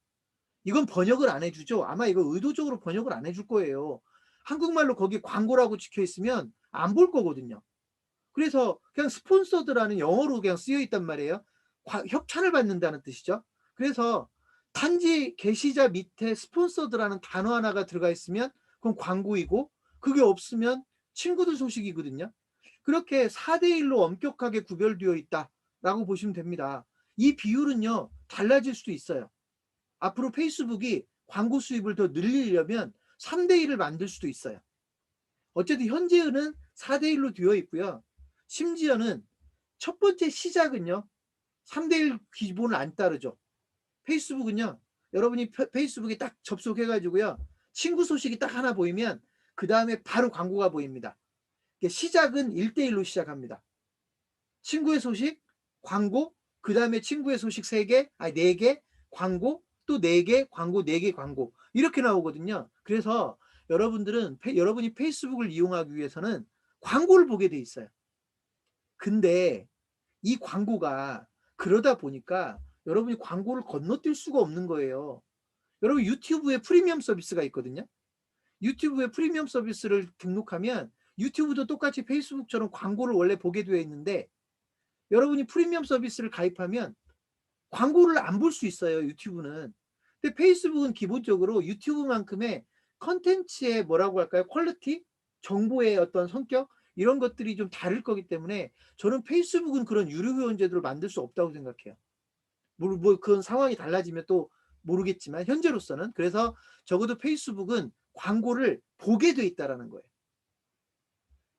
A: 이건 번역을 안 해주죠. 아마 이거 의도적으로 번역을 안 해줄 거예요. 한국말로 거기 광고라고 찍혀 있으면 안 볼 거거든요. 그래서 그냥 스폰서드라는 영어로 그냥 쓰여 있단 말이에요. 협찬을 받는다는 뜻이죠. 그래서 단지 게시자 밑에 스폰서드라는 단어 하나가 들어가 있으면 그건 광고이고, 그게 없으면 친구들 소식이거든요. 그렇게 4대 1로 엄격하게 구별되어 있다라고 보시면 됩니다. 이 비율은요, 달라질 수도 있어요. 앞으로 페이스북이 광고 수입을 더 늘리려면 3대 1을 만들 수도 있어요. 어쨌든 현재는 4대 1로 되어 있고요. 심지어는 첫 번째 시작은요, 3대 1 기본을 안 따르죠. 페이스북은요, 여러분이 페이스북에 딱 접속해가지고요, 친구 소식이 딱 하나 보이면 그 다음에 바로 광고가 보입니다. 시작은 1대 1로 시작합니다. 친구의 소식, 광고, 그 다음에 친구의 소식 3개, 아니 4개, 광고, 또 4개, 광고, 4개, 광고. 이렇게 나오거든요. 그래서 여러분이 페이스북을 이용하기 위해서는 광고를 보게 돼 있어요. 근데 이 광고가 그러다 보니까 여러분이 광고를 건너뛸 수가 없는 거예요. 여러분 유튜브에 프리미엄 서비스가 있거든요. 유튜브에 프리미엄 서비스를 등록하면 유튜브도 똑같이 페이스북처럼 광고를 원래 보게 되어 있는데, 여러분이 프리미엄 서비스를 가입하면 광고를 안 볼 수 있어요, 유튜브는. 근데 페이스북은 기본적으로 유튜브만큼의 컨텐츠의 뭐라고 할까요? 퀄리티? 정보의 어떤 성격? 이런 것들이 좀 다를 거기 때문에 저는 페이스북은 그런 유료 회원 제도를 만들 수 없다고 생각해요. 뭐 그런 상황이 달라지면 또 모르겠지만 현재로서는. 그래서 적어도 페이스북은 광고를 보게 돼 있다라는 거예요.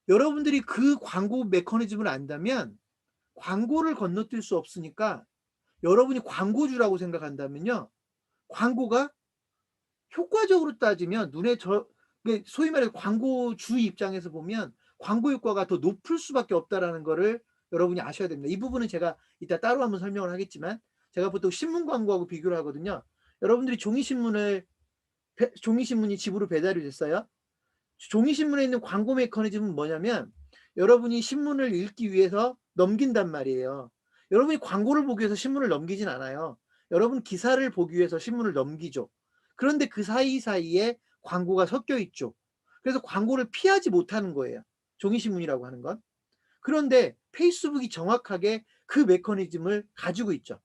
A: 여러분들이 그 광고 메커니즘을 안다면 광고를 건너뛸 수 없으니까, 여러분이 광고주라고 생각한다면요, 광고가 효과적으로 따지면 소위 말해 광고주 입장에서 보면 광고 효과가 더 높을 수밖에 없다라는 거를 여러분이 아셔야 됩니다. 이 부분은 제가 이따 따로 한번 설명을 하겠지만, 제가 보통 신문 광고하고 비교를 하거든요. 여러분들이 종이신문이 집으로 배달이 됐어요. 종이신문에 있는 광고 메커니즘은 뭐냐면, 여러분이 신문을 읽기 위해서 넘긴단 말이에요. 여러분이 광고를 보기 위해서 신문을 넘기진 않아요. 여러분 기사를 보기 위해서 신문을 넘기죠. 그런데 그 사이사이에 광고가 섞여 있죠. 그래서 광고를 피하지 못하는 거예요, 종이신문이라고 하는 건. 그런데 페이스북이 정확하게 그 메커니즘을 가지고 있죠.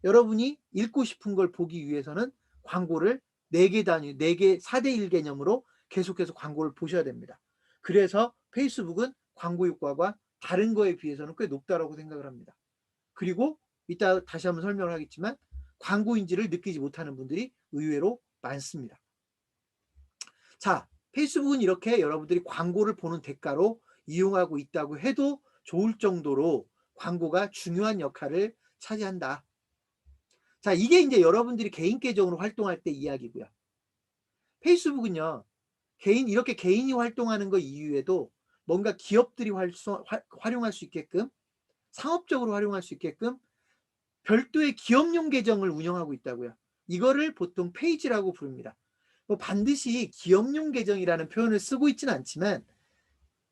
A: 여러분이 읽고 싶은 걸 보기 위해서는 광고를 4개, 4대 1 개념으로 계속해서 광고를 보셔야 됩니다. 그래서 페이스북은 광고 효과가 다른 거에 비해서는 꽤 높다고 생각을 합니다. 그리고 이따 다시 한번 설명을 하겠지만, 광고인지를 느끼지 못하는 분들이 의외로 많습니다. 자, 페이스북은 이렇게 여러분들이 광고를 보는 대가로 이용하고 있다고 해도 좋을 정도로 광고가 중요한 역할을 차지한다. 자, 이게 이제 여러분들이 개인 계정으로 활동할 때 이야기고요. 페이스북은요, 이렇게 개인이 활동하는 거 이후에도 뭔가 기업들이 활용할 수 있게끔, 상업적으로 활용할 수 있게끔 별도의 기업용 계정을 운영하고 있다고요. 이거를 보통 페이지라고 부릅니다. 뭐 반드시 기업용 계정이라는 표현을 쓰고 있지는 않지만,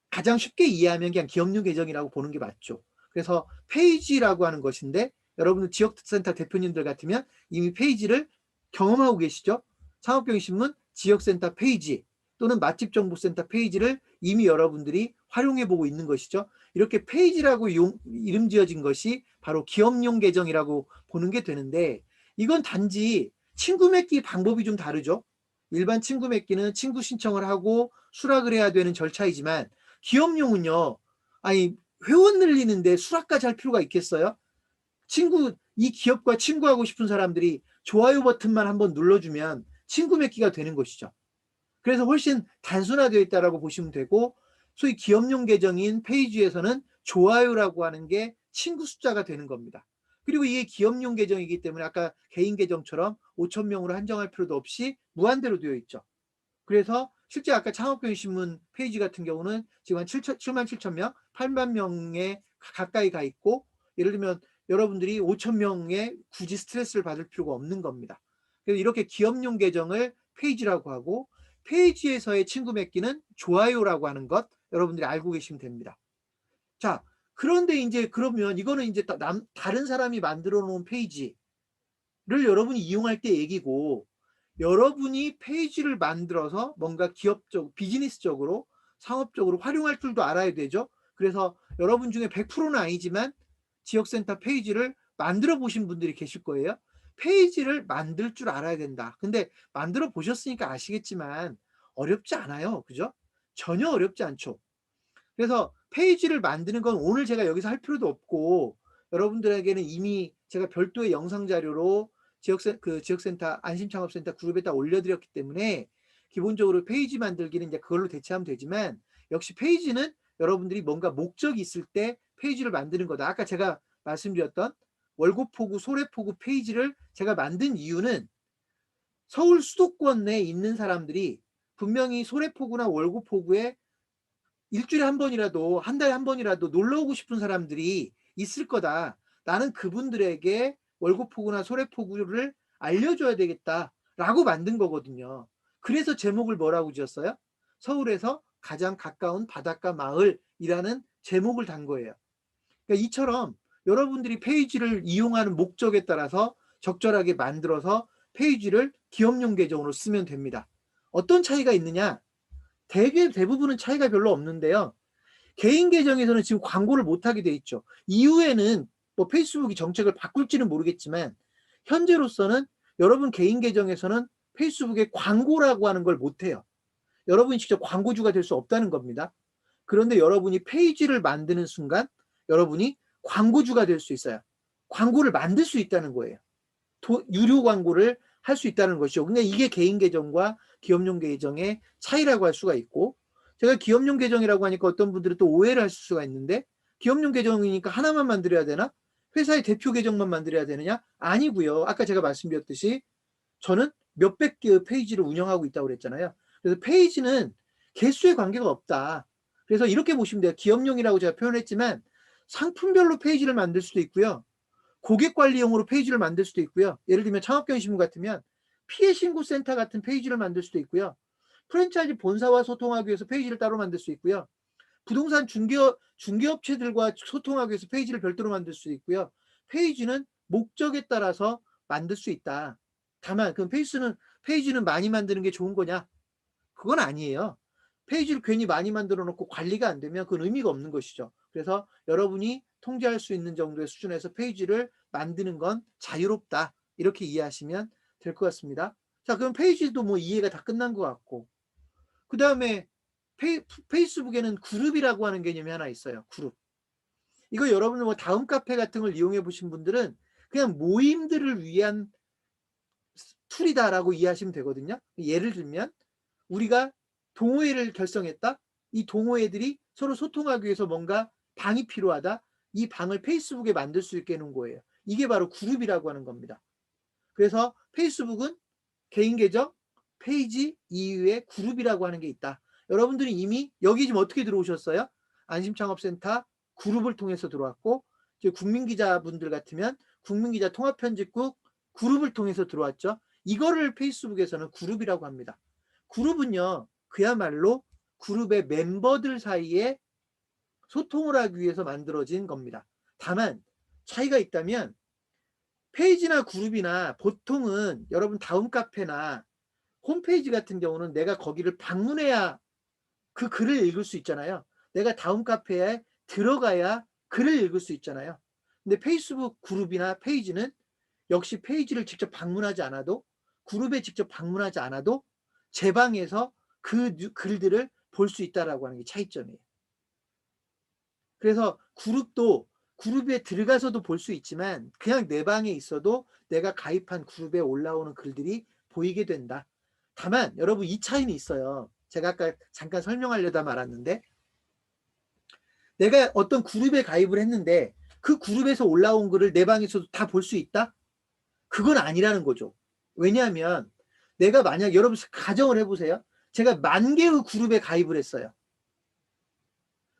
A: 가장 쉽게 이해하면 그냥 기업용 계정이라고 보는 게 맞죠. 그래서 페이지라고 하는 것인데, 여러분 지역센터 대표님들 같으면 이미 페이지를 경험하고 계시죠. 창업경신문 지역센터 페이지 또는 맛집정보센터 페이지를 이미 여러분들이 활용해 보고 있는 것이죠. 이렇게 페이지라고 이름 지어진 것이 바로 기업용 계정이라고 보는 게 되는데, 이건 단지 친구 맺기 방법이 좀 다르죠. 일반 친구 맺기는 친구 신청을 하고 수락을 해야 되는 절차이지만, 기업용은요, 아니 회원 늘리는데 수락까지 할 필요가 있겠어요? 이 기업과 친구하고 싶은 사람들이 좋아요 버튼만 한번 눌러주면 친구 맺기가 되는 것이죠. 그래서 훨씬 단순화되어 있다고 보시면 되고, 소위 기업용 계정인 페이지에서는 좋아요라고 하는 게 친구 숫자가 되는 겁니다. 그리고 이게 기업용 계정이기 때문에 아까 개인 계정처럼 5,000명으로 한정할 필요도 없이 무한대로 되어 있죠. 그래서 실제 아까 창업경신문 페이지 같은 경우는 지금 한 7만 7천 명, 8만 명에 가까이 가 있고, 예를 들면 여러분들이 5천 명에 굳이 스트레스를 받을 필요가 없는 겁니다. 그래서 이렇게 기업용 계정을 페이지라고 하고, 페이지에서의 친구 맺기는 좋아요라고 하는 것 여러분들이 알고 계시면 됩니다. 자, 그런데 이제 그러면 이거는 이제 다른 사람이 만들어 놓은 페이지를 여러분이 이용할 때 얘기고, 여러분이 페이지를 만들어서 뭔가 기업적, 비즈니스적으로, 상업적으로 활용할 줄도 알아야 되죠. 그래서 여러분 중에 100%는 아니지만 지역센터 페이지를 만들어 보신 분들이 계실 거예요. 페이지를 만들 줄 알아야 된다. 근데 만들어 보셨으니까 아시겠지만 어렵지 않아요. 그죠? 전혀 어렵지 않죠. 그래서 페이지를 만드는 건 오늘 제가 여기서 할 필요도 없고 여러분들에게는 이미 제가 별도의 영상 자료로 지역센터 안심창업센터 그룹에다 올려드렸기 때문에 기본적으로 페이지 만들기는 이제 그걸로 대체하면 되지만 역시 페이지는 여러분들이 뭔가 목적이 있을 때 페이지를 만드는 거다. 아까 제가 말씀드렸던 월고포구, 소래포구 페이지를 제가 만든 이유는 서울 수도권 내에 있는 사람들이 분명히 소래포구나 월고포구에 일주일에 한 번이라도 한 달에 한 번이라도 놀러 오고 싶은 사람들이 있을 거다. 나는 그분들에게 월고포구나 소래포구를 알려줘야 되겠다라고 만든 거거든요. 그래서 제목을 뭐라고 지었어요? 서울에서 가장 가까운 바닷가 마을이라는 제목을 단 거예요. 그러니까 이처럼 여러분들이 페이지를 이용하는 목적에 따라서 적절하게 만들어서 페이지를 기업용 계정으로 쓰면 됩니다. 어떤 차이가 있느냐? 대부분은 차이가 별로 없는데요. 개인 계정에서는 지금 광고를 못하게 돼 있죠. 이후에는 뭐 페이스북이 정책을 바꿀지는 모르겠지만 현재로서는 여러분 개인 계정에서는 페이스북에 광고라고 하는 걸 못해요. 여러분이 직접 광고주가 될 수 없다는 겁니다. 그런데 여러분이 페이지를 만드는 순간 여러분이 광고주가 될 수 있어요. 광고를 만들 수 있다는 거예요. 유료 광고를 할 수 있다는 것이죠. 근데 이게 개인 계정과 기업용 계정의 차이라고 할 수가 있고, 제가 기업용 계정이라고 하니까 어떤 분들은 또 오해를 하실 수가 있는데, 기업용 계정이니까 하나만 만들어야 되나? 회사의 대표 계정만 만들어야 되느냐? 아니고요. 아까 제가 말씀드렸듯이 저는 몇백 개의 페이지를 운영하고 있다고 그랬잖아요. 그래서 페이지는 개수에 관계가 없다. 그래서 이렇게 보시면 돼요. 기업용이라고 제가 표현했지만 상품별로 페이지를 만들 수도 있고요. 고객 관리용으로 페이지를 만들 수도 있고요. 예를 들면 창업경신문 같으면 피해 신고 센터 같은 페이지를 만들 수도 있고요. 프랜차이즈 본사와 소통하기 위해서 페이지를 따로 만들 수 있고요. 부동산 중개업체들과 소통하기 위해서 페이지를 별도로 만들 수 있고요. 페이지는 목적에 따라서 만들 수 있다. 다만 그럼 페이지는 많이 만드는 게 좋은 거냐? 그건 아니에요. 페이지를 괜히 많이 만들어 놓고 관리가 안 되면 그건 의미가 없는 것이죠. 그래서 여러분이 통제할 수 있는 정도의 수준에서 페이지를 만드는 건 자유롭다. 이렇게 이해하시면 될 것 같습니다. 자, 그럼 페이지도 뭐 이해가 다 끝난 것 같고. 그 다음에 페이스북에는 그룹이라고 하는 개념이 하나 있어요. 그룹. 이거 여러분들 뭐 다음 카페 같은 걸 이용해 보신 분들은 그냥 모임들을 위한 툴이다라고 이해하시면 되거든요. 예를 들면 우리가 동호회를 결성했다. 이 동호회들이 서로 소통하기 위해서 뭔가 방이 필요하다. 이 방을 페이스북에 만들 수 있게 해놓은 거예요. 이게 바로 그룹이라고 하는 겁니다. 그래서 페이스북은 개인 계정, 페이지 이후에 그룹이라고 하는 게 있다. 여러분들이 이미 여기 지금 어떻게 들어오셨어요? 안심창업센터 그룹을 통해서 들어왔고, 국민기자분들 같으면 국민기자 통합편집국 그룹을 통해서 들어왔죠. 이거를 페이스북에서는 그룹이라고 합니다. 그룹은요, 그야말로 그룹의 멤버들 사이에 소통을 하기 위해서 만들어진 겁니다. 다만 차이가 있다면 페이지나 그룹이나 보통은 여러분 다음 카페나 홈페이지 같은 경우는 내가 거기를 방문해야 그 글을 읽을 수 있잖아요. 내가 다음 카페에 들어가야 글을 읽을 수 있잖아요. 근데 페이스북 그룹이나 페이지는 역시 페이지를 직접 방문하지 않아도, 그룹에 직접 방문하지 않아도 제 방에서 그 글들을 볼 수 있다라고 하는 게 차이점이에요. 그래서 그룹에 들어가서도 볼 수 있지만 그냥 내 방에 있어도 내가 가입한 그룹에 올라오는 글들이 보이게 된다. 다만 여러분 이 차이는 있어요. 제가 아까 잠깐 설명하려다 말았는데, 내가 어떤 그룹에 가입을 했는데 그 그룹에서 올라온 글을 내 방에서도 다 볼 수 있다? 그건 아니라는 거죠. 왜냐하면 내가 만약 여러분 가정을 해보세요. 제가 10,000개의 그룹에 가입을 했어요.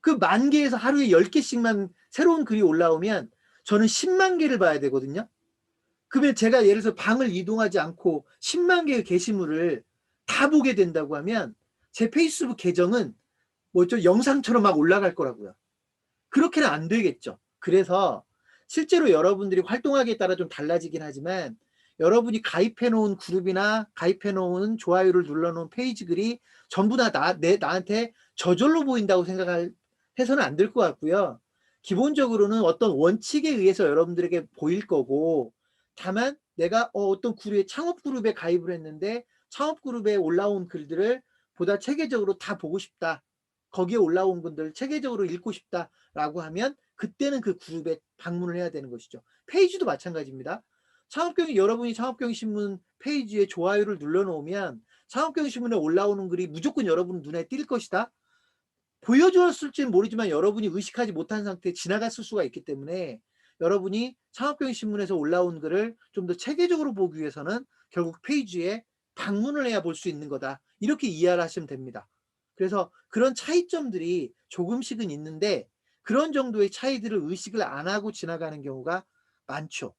A: 그 10,000개에서 하루에 10개씩만 새로운 글이 올라오면 저는 10만 개를 봐야 되거든요. 그러면 제가 예를 들어서 방을 이동하지 않고 10만 개의 게시물을 다 보게 된다고 하면 제 페이스북 계정은 뭐죠? 영상처럼 막 올라갈 거라고요. 그렇게는 안 되겠죠. 그래서 실제로 여러분들이 활동하기에 따라 좀 달라지긴 하지만 여러분이 가입해 놓은 그룹이나 가입해 놓은 좋아요를 눌러 놓은 페이지 글이 전부 다 나한테 저절로 보인다고 해서는 안 될 것 같고요. 기본적으로는 어떤 원칙에 의해서 여러분들에게 보일 거고, 다만 내가 어떤 그룹에 창업 그룹에 가입을 했는데 창업 그룹에 올라온 글들을 보다 체계적으로 다 보고 싶다. 거기에 올라온 분들 체계적으로 읽고 싶다라고 하면 그때는 그 그룹에 방문을 해야 되는 것이죠. 페이지도 마찬가지입니다. 여러분이 창업경신문 페이지에 좋아요를 눌러놓으면 창업경신문에 올라오는 글이 무조건 여러분 눈에 띌 것이다. 보여주었을지는 모르지만 여러분이 의식하지 못한 상태에 지나갔을 수가 있기 때문에 여러분이 창업경신문에서 올라온 글을 좀 더 체계적으로 보기 위해서는 결국 페이지에 방문을 해야 볼 수 있는 거다. 이렇게 이해를 하시면 됩니다. 그래서 그런 차이점들이 조금씩은 있는데 그런 정도의 차이들을 의식을 안 하고 지나가는 경우가 많죠.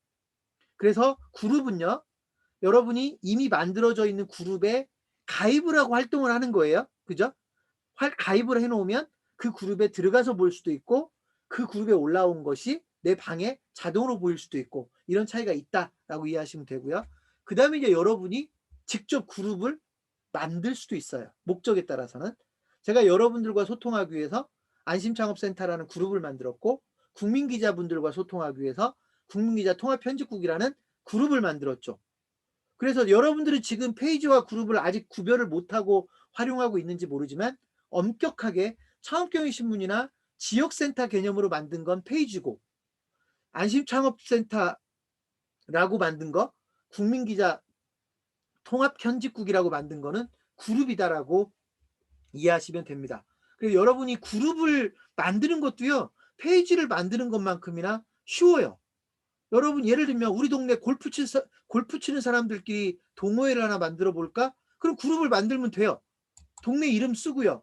A: 그래서 그룹은요, 여러분이 이미 만들어져 있는 그룹에 가입을 하고 활동을 하는 거예요. 그죠? 가입을 해놓으면 그 그룹에 들어가서 볼 수도 있고 그 그룹에 올라온 것이 내 방에 자동으로 보일 수도 있고 이런 차이가 있다라고 이해하시면 되고요. 그 다음에 이제 여러분이 직접 그룹을 만들 수도 있어요. 목적에 따라서는. 제가 여러분들과 소통하기 위해서 안심창업센터라는 그룹을 만들었고 국민기자분들과 소통하기 위해서 국민기자 통합편집국이라는 그룹을 만들었죠. 그래서 여러분들이 지금 페이지와 그룹을 아직 구별을 못하고 활용하고 있는지 모르지만 엄격하게 창업경위신문이나 지역센터 개념으로 만든 건 페이지고 안심창업센터라고 만든 거 국민기자 통합편집국이라고 만든 거는 그룹이다라고 이해하시면 됩니다. 그래서 여러분이 그룹을 만드는 것도요, 페이지를 만드는 것만큼이나 쉬워요. 여러분 예를 들면 우리 동네 골프 치는 사람들끼리 동호회를 하나 만들어 볼까? 그럼 그룹을 만들면 돼요. 동네 이름 쓰고요.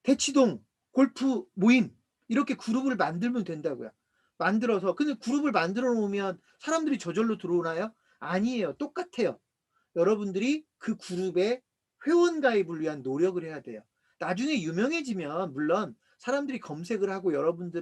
A: 대치동 골프 모임 이렇게 그룹을 만들면 된다고요. 만들어서 근데 그룹을 만들어 놓으면 사람들이 저절로 들어오나요? 아니에요. 똑같아요. 여러분들이 그 그룹에 회원 가입을 위한 노력을 해야 돼요. 나중에 유명해지면 물론 사람들이 검색을 하고 여러분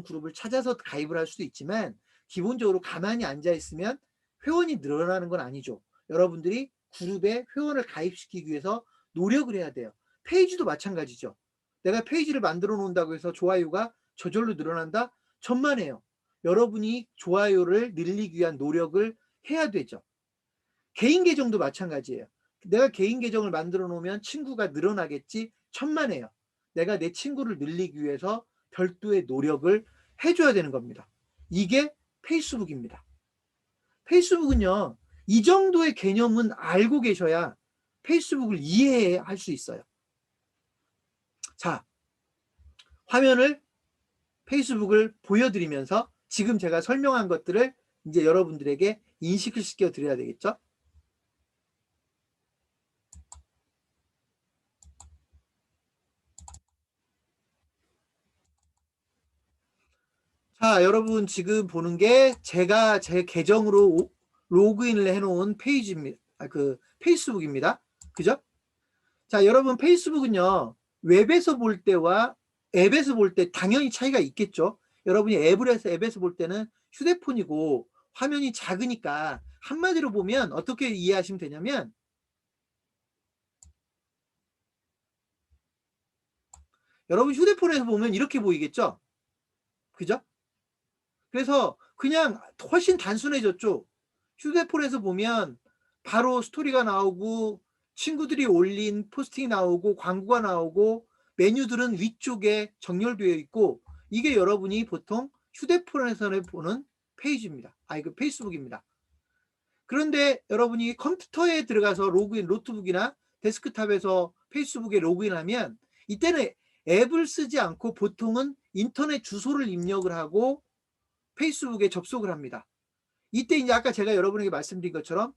A: 그룹을 찾아서 가입을 할 수도 있지만 기본적으로 가만히 앉아 있으면 회원이 늘어나는 건 아니죠. 여러분들이 그룹에 회원을 가입시키기 위해서 노력을 해야 돼요. 페이지도 마찬가지죠. 내가 페이지를 만들어 놓는다고 해서 좋아요가 저절로 늘어난다? 천만에요. 여러분이 좋아요를 늘리기 위한 노력을 해야 되죠. 개인 계정도 마찬가지예요. 내가 개인 계정을 만들어 놓으면 친구가 늘어나겠지? 천만에요. 내가 내 친구를 늘리기 위해서 별도의 노력을 해줘야 되는 겁니다. 이게 페이스북입니다. 페이스북은요, 이 정도의 개념은 알고 계셔야 페이스북을 이해할 수 있어요. 자, 화면을 페이스북을 보여드리면서 지금 제가 설명한 것들을 이제 여러분들에게 인식을 시켜 드려야 되겠죠? 자, 여러분 지금 보는 게 제가 제 계정으로 로그인을 해놓은 페이지입니다. 그 페이스북입니다. 그죠? 자, 여러분 페이스북은요, 웹에서 볼 때와 앱에서 볼 때 당연히 차이가 있겠죠. 여러분이 앱에서 볼 때는 휴대폰이고 화면이 작으니까 한마디로 보면 어떻게 이해하시면 되냐면 여러분 휴대폰에서 보면 이렇게 보이겠죠. 그죠? 그래서 그냥 훨씬 단순해졌죠. 휴대폰에서 보면 바로 스토리가 나오고 친구들이 올린 포스팅이 나오고 광고가 나오고 메뉴들은 위쪽에 정렬되어 있고 이게 여러분이 보통 휴대폰에서 보는 페이지입니다. 그 페이스북입니다. 그런데 여러분이 컴퓨터에 들어가서 노트북이나 데스크탑에서 페이스북에 로그인하면 이때는 앱을 쓰지 않고 보통은 인터넷 주소를 입력을 하고 페이스북에 접속을 합니다. 이때 이제 아까 제가 여러분에게 말씀드린 것처럼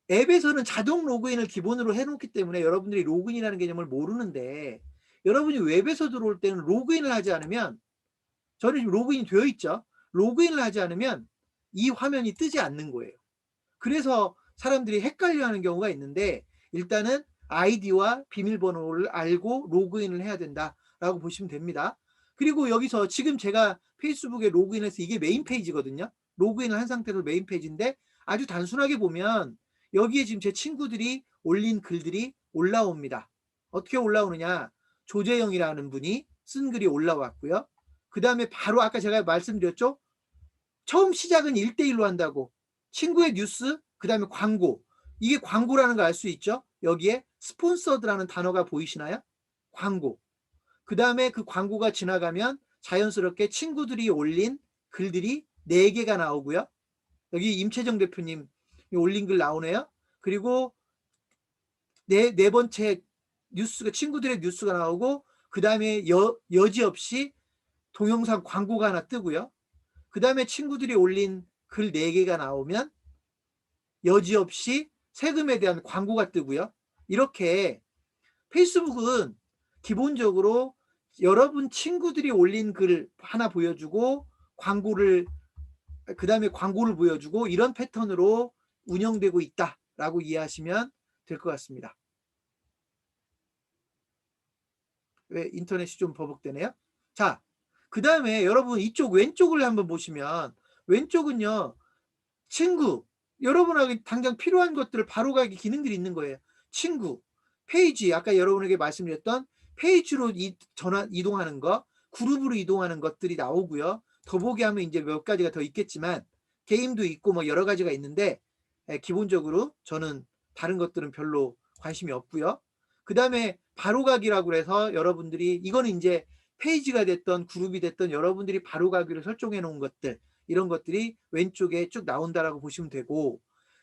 A: 앱에서는 자동 로그인을 기본으로 해놓기 때문에 여러분들이 로그인이라는 개념을 모르는데 여러분이 웹에서 들어올 때는 로그인을 하지 않으면 저는 지금 로그인이 되어 있죠. 로그인을 하지 않으면 이 화면이 뜨지 않는 거예요. 그래서 사람들이 헷갈려하는 경우가 있는데 일단은 아이디와 비밀번호를 알고 로그인을 해야 된다라고 보시면 됩니다. 그리고 여기서 지금 제가 페이스북에 로그인해서 이게 메인 페이지거든요. 로그인을 한 상태로 메인 페이지인데 아주 단순하게 보면 여기에 지금 제 친구들이 올린 글들이 올라옵니다. 어떻게 올라오느냐? 조재영이라는 분이 쓴 글이 올라왔고요. 그 다음에 바로 아까 제가 말씀드렸죠. 처음 시작은 1대1로 한다고. 친구의 뉴스, 그 다음에 광고. 이게 광고라는 거 알 수 있죠? 여기에 스폰서드라는 단어가 보이시나요? 광고. 그 다음에 그 광고가 지나가면 자연스럽게 친구들이 올린 글들이 4개가 나오고요. 여기 임채정 대표님 올린 글 나오네요. 그리고 네 번째 뉴스가 친구들의 뉴스가 나오고 그 다음에 여지없이 동영상 광고가 하나 뜨고요. 그 다음에 친구들이 올린 글 4개가 나오면 여지없이 세금에 대한 광고가 뜨고요. 이렇게 페이스북은 기본적으로 여러분 친구들이 올린 글 하나 보여주고 광고를 그 다음에 광고를 보여주고 이런 패턴으로 운영되고 있다라고 이해하시면 될 것 같습니다. 왜 인터넷이 좀 버벅대네요. 자, 그 다음에 여러분 이쪽 왼쪽을 한번 보시면 왼쪽은요. 친구, 여러분에게 당장 필요한 것들을 바로 가기 기능들이 있는 거예요. 친구, 페이지, 아까 여러분에게 말씀드렸던 페이지로 이동하는 거, 그룹으로 이동하는 것들이 나오고요. 더보기 하면 이제 몇 가지가 더 있겠지만 게임도 있고 뭐 여러 가지가 있는데 기본적으로 저는 다른 것들은 별로 관심이 없고요. 그 다음에 바로가기라고 해서 여러분들이 이거는 이제 페이지가 됐던 그룹이 됐던 여러분들이 바로가기를 설정해 놓은 것들 이런 것들이 왼쪽에 쭉 나온다라고 보시면 되고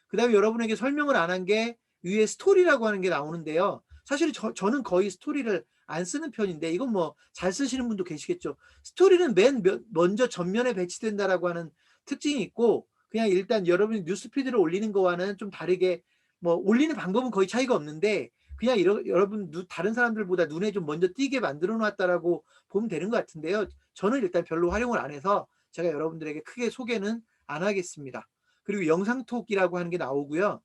A: 그 다음에 여러분에게 설명을 안 한 게 위에 스토리라고 하는 게 나오는데요. 사실 저는 거의 스토리를 안 쓰는 편인데 이건 뭐 잘 쓰시는 분도 계시겠죠. 스토리는 먼저 전면에 배치된다라고 하는 특징이 있고 그냥 일단 여러분이 뉴스피드를 올리는 거와는 좀 다르게 뭐 올리는 방법은 거의 차이가 없는데 그냥 여러분 다른 사람들보다 눈에 좀 먼저 띄게 만들어 놨다라고 보면 되는 것 같은데요. 저는 일단 별로 활용을 안 해서 제가 여러분들에게 크게 소개는 안 하겠습니다. 그리고 영상톡이라고 하는 게 나오고요.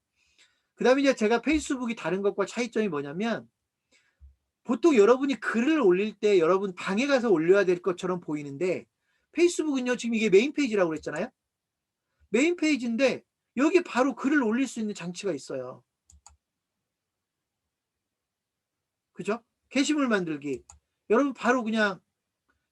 A: 그 다음에 이제 제가 페이스북이 다른 것과 차이점이 뭐냐면 보통 여러분이 글을 올릴 때 여러분 방에 가서 올려야 될 것처럼 보이는데 페이스북은요. 지금 이게 메인 페이지라고 그랬잖아요. 메인 페이지인데 여기 바로 글을 올릴 수 있는 장치가 있어요. 그죠? 게시물 만들기. 여러분 바로 그냥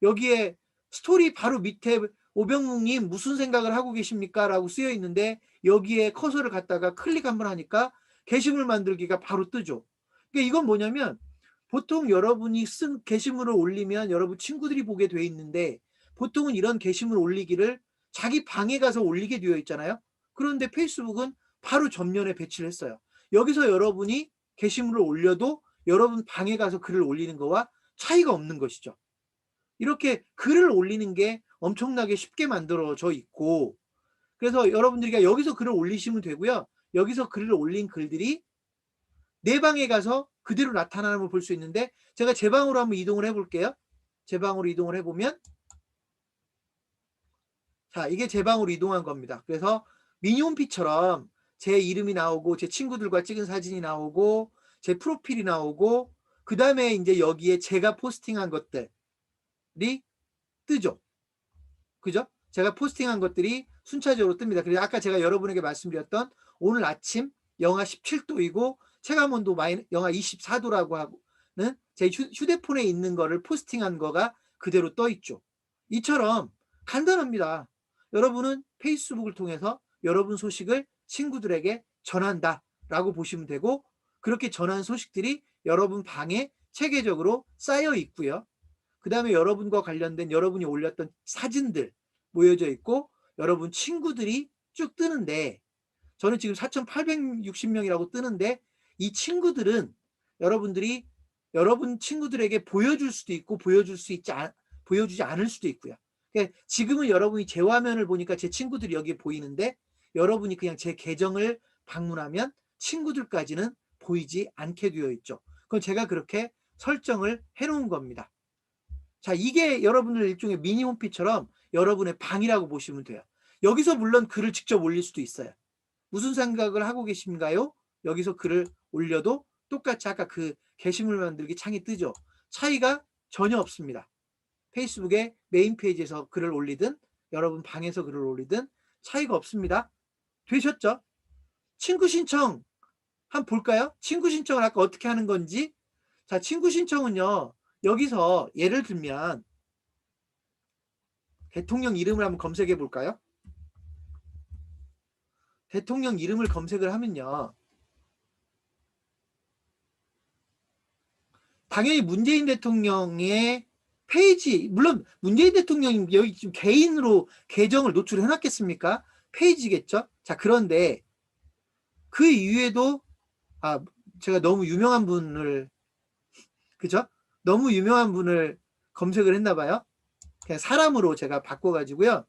A: 여기에 스토리 바로 밑에 오병묵님 무슨 생각을 하고 계십니까? 라고 쓰여 있는데 여기에 커서를 갖다가 클릭 한번 하니까 게시물 만들기가 바로 뜨죠. 그러니까 이건 뭐냐면 보통 여러분이 쓴 게시물을 올리면 여러분 친구들이 보게 돼 있는데 보통은 이런 게시물 올리기를 자기 방에 가서 올리게 되어 있잖아요. 그런데 페이스북은 바로 전면에 배치를 했어요. 여기서 여러분이 게시물을 올려도 여러분 방에 가서 글을 올리는 거와 차이가 없는 것이죠. 이렇게 글을 올리는 게 엄청나게 쉽게 만들어져 있고 그래서 여러분들이 여기서 글을 올리시면 되고요. 여기서 글을 올린 글들이 내 방에 가서 그대로 나타나는 걸 볼 수 있는데 제가 제 방으로 한번 이동을 해볼게요. 제 방으로 이동을 해보면 자 이게 제 방으로 이동한 겁니다. 그래서 미니홈피처럼 제 이름이 나오고 제 친구들과 찍은 사진이 나오고 제 프로필이 나오고 그 다음에 이제 여기에 제가 포스팅한 것들이 뜨죠. 그죠? 제가 포스팅한 것들이 순차적으로 뜹니다. 그래서 아까 제가 여러분에게 말씀드렸던 오늘 아침 영하 17도이고 체감온도 영하 24도라고 하는 제 휴대폰에 있는 거를 포스팅한 거가 그대로 떠 있죠. 이처럼 간단합니다. 여러분은 페이스북을 통해서 여러분 소식을 친구들에게 전한다라고 보시면 되고 그렇게 전한 소식들이 여러분 방에 체계적으로 쌓여 있고요. 그 다음에 여러분과 관련된 여러분이 올렸던 사진들 모여져 있고 여러분 친구들이 쭉 뜨는데 저는 지금 4,860명이라고 뜨는데 이 친구들은 여러분들이 여러분 친구들에게 보여줄 수도 있고 보여주지 않을 수도 있고요. 그러니까 지금은 여러분이 제 화면을 보니까 제 친구들이 여기에 보이는데 여러분이 그냥 제 계정을 방문하면 친구들까지는 보이지 않게 되어 있죠. 그건 제가 그렇게 설정을 해놓은 겁니다. 자, 이게 여러분들 일종의 미니 홈피처럼 여러분의 방이라고 보시면 돼요. 여기서 물론 글을 직접 올릴 수도 있어요. 무슨 생각을 하고 계신가요? 여기서 글을 올려도 똑같이 아까 그 게시물 만들기 창이 뜨죠. 차이가 전혀 없습니다. 페이스북의 메인 페이지에서 글을 올리든 여러분 방에서 글을 올리든 차이가 없습니다. 되셨죠? 친구 신청 한번 볼까요? 친구 신청을 아까 어떻게 하는 건지. 자, 친구 신청은요. 여기서 예를 들면 대통령 이름을 한번 검색해 볼까요? 대통령 이름을 검색을 하면요. 당연히 문재인 대통령의 페이지, 물론 문재인 대통령이 여기 지금 개인으로 계정을 노출해 놨겠습니까? 페이지겠죠? 자, 그런데 그 이후에도 제가 너무 유명한 분을, 그죠? 너무 유명한 분을 검색을 했나 봐요. 그냥 사람으로 제가 바꿔가지고요.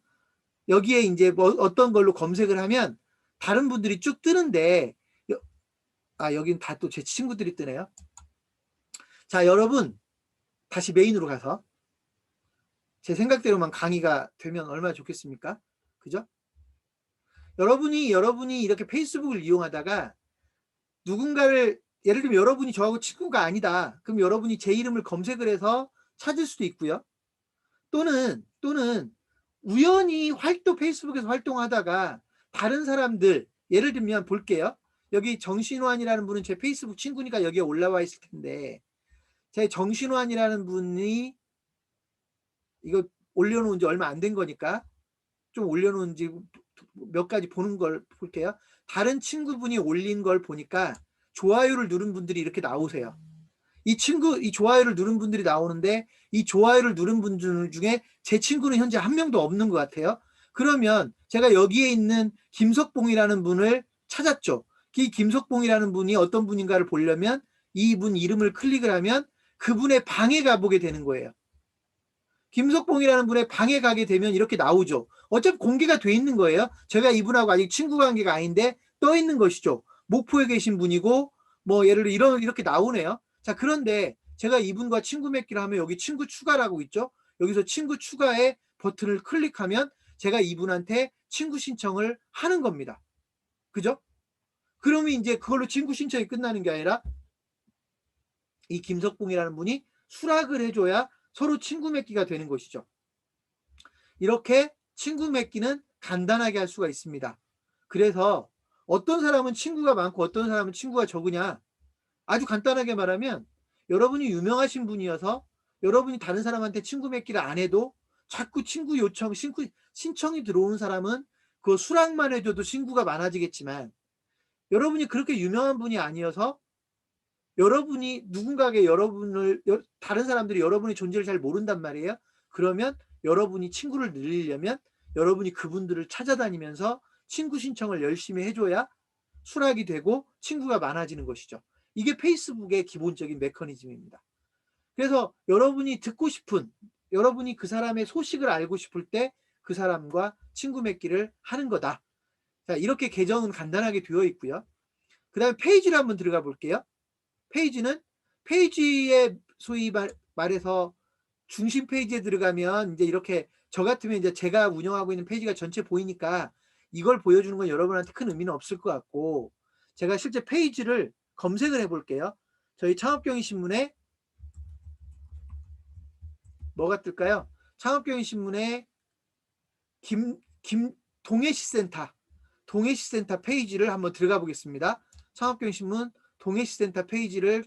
A: 여기에 이제 뭐 어떤 걸로 검색을 하면 다른 분들이 쭉 뜨는데, 여긴 다 또 제 친구들이 뜨네요. 자, 여러분, 다시 메인으로 가서 제 생각대로만 강의가 되면 얼마나 좋겠습니까? 그죠? 여러분이 이렇게 페이스북을 이용하다가 누군가를, 예를 들면 여러분이 저하고 친구가 아니다. 그럼 여러분이 제 이름을 검색을 해서 찾을 수도 있고요. 또는 우연히 페이스북에서 활동하다가 다른 사람들, 예를 들면 볼게요. 여기 정신환이라는 분은 제 페이스북 친구니까 여기에 올라와 있을 텐데, 제 정신환이라는 분이 이거 올려놓은 지 얼마 안 된 거니까 좀 올려놓은 지 몇 가지 보는 걸 볼게요. 다른 친구분이 올린 걸 보니까 좋아요를 누른 분들이 이렇게 나오세요. 이 좋아요를 누른 분들이 나오는데, 이 좋아요를 누른 분들 중에 제 친구는 현재 한 명도 없는 것 같아요. 그러면 제가 여기에 있는 김석봉이라는 분을 찾았죠. 이 김석봉이라는 분이 어떤 분인가를 보려면 이분 이름을 클릭을 하면 그분의 방에 가보게 되는 거예요. 김석봉이라는 분의 방에 가게 되면 이렇게 나오죠. 어차피 공개가 돼 있는 거예요. 제가 이분하고 아직 친구 관계가 아닌데 떠 있는 것이죠. 목포에 계신 분이고, 뭐 예를 들어 이렇게 나오네요. 자, 그런데 제가 이분과 친구 맺기를 하면 여기 친구 추가라고 있죠. 여기서 친구 추가의 버튼을 클릭하면 제가 이분한테 친구 신청을 하는 겁니다. 그죠? 그러면 이제 그걸로 친구 신청이 끝나는 게 아니라 이 김석봉이라는 분이 수락을 해줘야 서로 친구 맺기가 되는 것이죠. 이렇게 친구 맺기는 간단하게 할 수가 있습니다. 그래서 어떤 사람은 친구가 많고 어떤 사람은 친구가 적으냐, 아주 간단하게 말하면 여러분이 유명하신 분이어서 여러분이 다른 사람한테 친구 맺기를 안 해도 자꾸 친구 요청, 신청이 들어오는 사람은 그 수락만 해줘도 친구가 많아지겠지만, 여러분이 그렇게 유명한 분이 아니어서 여러분이 누군가에게 다른 사람들이 여러분의 존재를 잘 모른단 말이에요. 그러면 여러분이 친구를 늘리려면 여러분이 그분들을 찾아다니면서 친구 신청을 열심히 해줘야 수락이 되고 친구가 많아지는 것이죠. 이게 페이스북의 기본적인 메커니즘입니다. 그래서 여러분이 여러분이 그 사람의 소식을 알고 싶을 때 그 사람과 친구 맺기를 하는 거다. 자, 이렇게 계정은 간단하게 되어 있고요. 그 다음에 페이지를 한번 들어가 볼게요. 페이지는 페이지에 소위 말해서 중심 페이지에 들어가면 이제 이렇게 저 같으면 이제 제가 운영하고 있는 페이지가 전체 보이니까 이걸 보여주는 건 여러분한테 큰 의미는 없을 것 같고, 제가 실제 페이지를 검색을 해볼게요. 저희 창업경위신문에 뭐가 뜰까요? 창업경위신문에 동해시센터 페이지를 한번 들어가 보겠습니다. 창업경신문 동해시센터 페이지를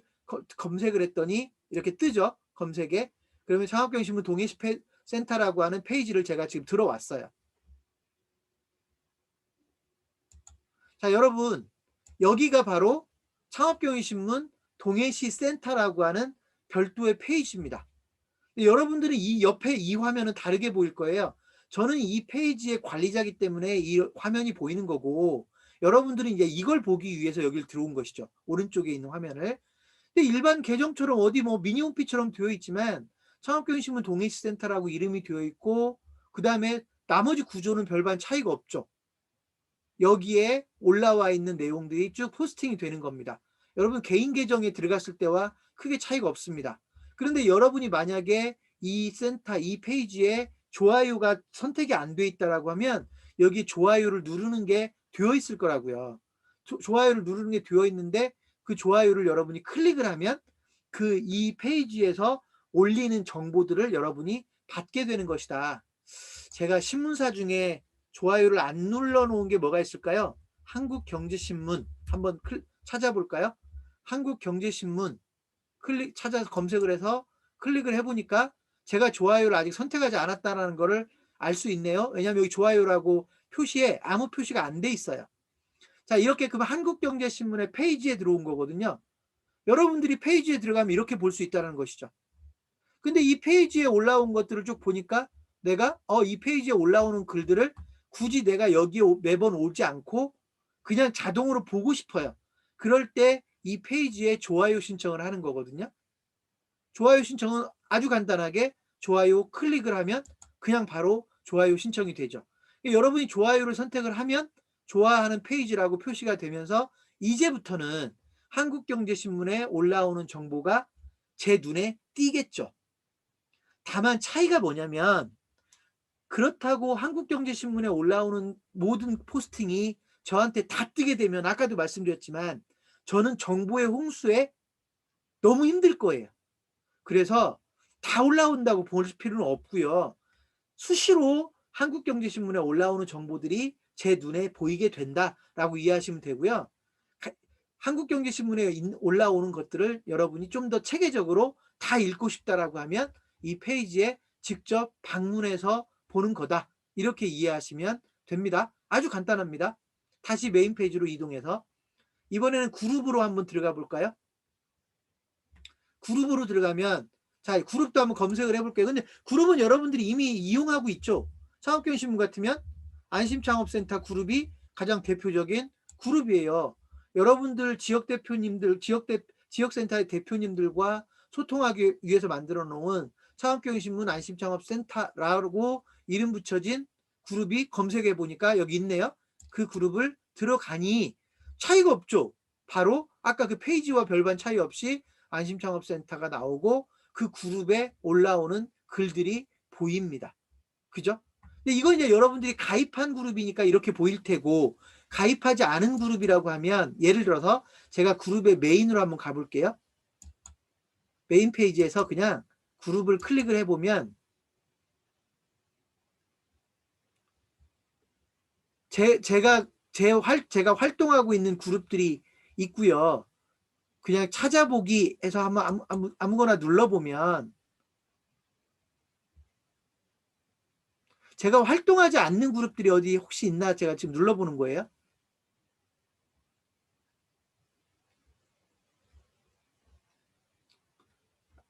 A: 검색을 했더니 이렇게 뜨죠. 검색에. 그러면 창업경신문 동해시센터라고 하는 페이지를 제가 지금 들어왔어요. 자, 여러분, 여기가 바로 창업경위신문 동해시센터라고 하는 별도의 페이지입니다. 여러분들은 이 옆에 이 화면은 다르게 보일 거예요. 저는 이 페이지의 관리자이기 때문에 이 화면이 보이는 거고, 여러분들은 이제 이걸 보기 위해서 여기를 들어온 것이죠. 오른쪽에 있는 화면을. 근데 일반 계정처럼 어디 뭐 미니 홈피처럼 되어 있지만 창업경위신문 동해시센터라고 이름이 되어 있고, 그 다음에 나머지 구조는 별반 차이가 없죠. 여기에 올라와 있는 내용들이 쭉 포스팅이 되는 겁니다. 여러분 개인 계정에 들어갔을 때와 크게 차이가 없습니다. 그런데 여러분이 만약에 이 페이지에 좋아요가 선택이 안 돼 있다라고 하면 여기 좋아요를 누르는 게 되어 있을 거라고요. 좋아요를 누르는 게 되어 있는데 그 좋아요를 여러분이 클릭을 하면 이 페이지에서 올리는 정보들을 여러분이 받게 되는 것이다. 제가 신문사 중에 좋아요를 안 눌러놓은 게 뭐가 있을까요? 한국경제신문 한번 찾아볼까요? 한국경제신문 찾아서 검색을 해서 클릭을 해보니까 제가 좋아요를 아직 선택하지 않았다는 거를 알 수 있네요. 왜냐하면 여기 좋아요라고 표시에 아무 표시가 안 돼 있어요. 자, 이렇게 그럼 한국경제신문의 페이지에 들어온 거거든요. 여러분들이 페이지에 들어가면 이렇게 볼 수 있다는 것이죠. 근데 이 페이지에 올라온 것들을 쭉 보니까 내가 이 페이지에 올라오는 글들을 굳이 내가 여기에 매번 오지 않고 그냥 자동으로 보고 싶어요. 그럴 때 이 페이지에 좋아요 신청을 하는 거거든요. 좋아요 신청은 아주 간단하게 좋아요 클릭을 하면 그냥 바로 좋아요 신청이 되죠. 여러분이 좋아요를 선택을 하면 좋아하는 페이지라고 표시가 되면서 이제부터는 한국경제신문에 올라오는 정보가 제 눈에 띄겠죠. 다만 차이가 뭐냐면 그렇다고 한국경제신문에 올라오는 모든 포스팅이 저한테 다 뜨게 되면 아까도 말씀드렸지만 저는 정보의 홍수에 너무 힘들 거예요. 그래서 다 올라온다고 볼 필요는 없고요. 수시로 한국경제신문에 올라오는 정보들이 제 눈에 보이게 된다라고 이해하시면 되고요. 한국경제신문에 올라오는 것들을 여러분이 좀 더 체계적으로 다 읽고 싶다라고 하면 이 페이지에 직접 방문해서 보는 거다. 이렇게 이해하시면 됩니다. 아주 간단합니다. 다시 메인 페이지로 이동해서 이번에는 그룹으로 한번 들어가 볼까요? 그룹으로 들어가면 자, 그룹도 한번 검색을 해볼게요. 근데 그룹은 여러분들이 이미 이용하고 있죠. 창업경신문 같으면 안심창업센터 그룹이 가장 대표적인 그룹이에요. 여러분들 지역 대표님들, 지역센터의 대표님들과 소통하기 위해서 만들어 놓은 창업경신문 안심창업센터라고 이름 붙여진 그룹이 검색해 보니까 여기 있네요. 그 그룹을 들어가니 차이가 없죠. 바로 아까 그 페이지와 별반 차이 없이 안심창업센터가 나오고 그 그룹에 올라오는 글들이 보입니다. 그죠? 근데 이건 이제 여러분들이 가입한 그룹이니까 이렇게 보일 테고 가입하지 않은 그룹이라고 하면 예를 들어서 제가 그룹의 메인으로 한번 가볼게요. 메인 페이지에서 그냥 그룹을 클릭을 해보면 제가 활동하고 있는 그룹들이 있고요. 그냥 찾아보기 해서 한번 아무거나 눌러보면 제가 활동하지 않는 그룹들이 어디 혹시 있나 제가 지금 눌러보는 거예요.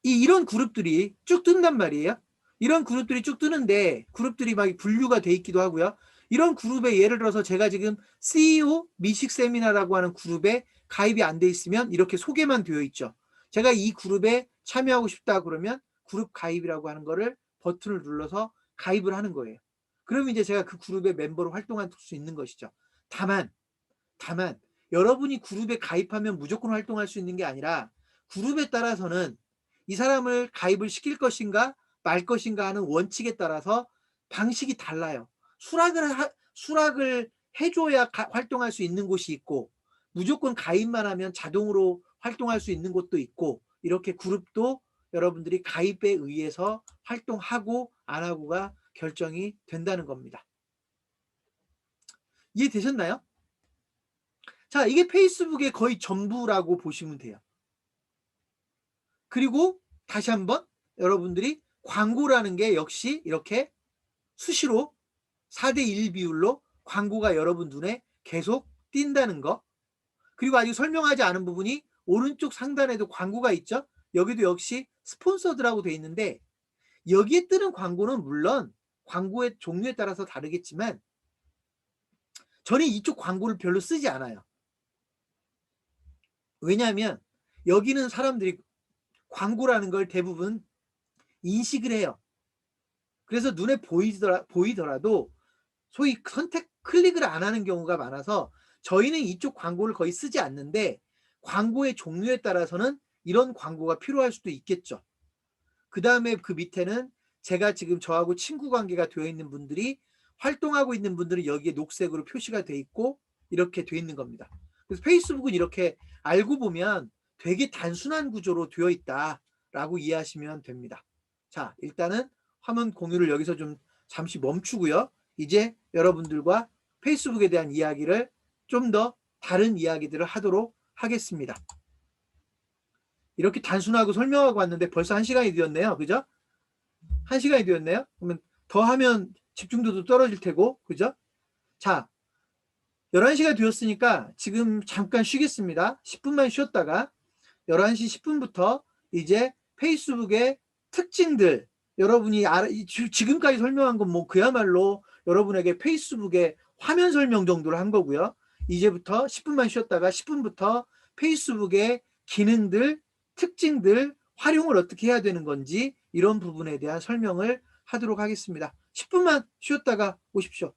A: 이런 그룹들이 쭉 뜬단 말이에요. 이런 그룹들이 쭉 뜨는데 그룹들이 막 분류가 돼 있기도 하고요. 이런 그룹에 예를 들어서 제가 지금 CEO 미식 세미나라고 하는 그룹에 가입이 안 돼 있으면 이렇게 소개만 되어 있죠. 제가 이 그룹에 참여하고 싶다 그러면 그룹 가입이라고 하는 거를 버튼을 눌러서 가입을 하는 거예요. 그러면 이제 제가 그 그룹의 멤버로 활동할 수 있는 것이죠. 다만 여러분이 그룹에 가입하면 무조건 활동할 수 있는 게 아니라 그룹에 따라서는 이 사람을 가입을 시킬 것인가 말 것인가 하는 원칙에 따라서 방식이 달라요. 수락을 해줘야 활동할 수 있는 곳이 있고 무조건 가입만 하면 자동으로 활동할 수 있는 곳도 있고 이렇게 그룹도 여러분들이 가입에 의해서 활동하고 안 하고가 결정이 된다는 겁니다. 이해되셨나요? 자, 이게 페이스북의 거의 전부라고 보시면 돼요. 그리고 다시 한번 여러분들이 광고라는 게 역시 이렇게 수시로 4대1 비율로 광고가 여러분 눈에 계속 띈다는 거. 그리고 아직 설명하지 않은 부분이 오른쪽 상단에도 광고가 있죠. 여기도 역시 스폰서드라고 돼 있는데 여기에 뜨는 광고는 물론 광고의 종류에 따라서 다르겠지만 저는 이쪽 광고를 별로 쓰지 않아요. 왜냐하면 여기는 사람들이 광고라는 걸 대부분 인식을 해요. 그래서 눈에 보이더라도 소위 선택 클릭을 안 하는 경우가 많아서 저희는 이쪽 광고를 거의 쓰지 않는데 광고의 종류에 따라서는 이런 광고가 필요할 수도 있겠죠. 그 다음에 그 밑에는 제가 지금 저하고 친구 관계가 되어 있는 분들이 활동하고 있는 분들은 여기에 녹색으로 표시가 돼 있고 이렇게 돼 있는 겁니다. 그래서 페이스북은 이렇게 알고 보면 되게 단순한 구조로 되어 있다라고 이해하시면 됩니다. 자, 일단은 화면 공유를 여기서 좀 잠시 멈추고요. 이제 여러분들과 페이스북에 대한 이야기를 좀 더 다른 이야기들을 하도록 하겠습니다. 이렇게 단순하고 설명하고 왔는데 벌써 1시간이 되었네요. 그죠? 1시간이 되었네요. 그러면 더 하면 집중도도 떨어질 테고, 그죠? 자, 11시가 되었으니까 지금 잠깐 쉬겠습니다. 10분만 쉬었다가 11시 10분부터 이제 페이스북의 특징들, 여러분이 지금까지 설명한 건 뭐 그야말로 여러분에게 페이스북의 화면 설명 정도를 한 거고요. 이제부터 10분만 쉬었다가 10분부터 페이스북의 기능들, 특징들, 활용을 어떻게 해야 되는 건지 이런 부분에 대한 설명을 하도록 하겠습니다. 10분만 쉬었다가 오십시오.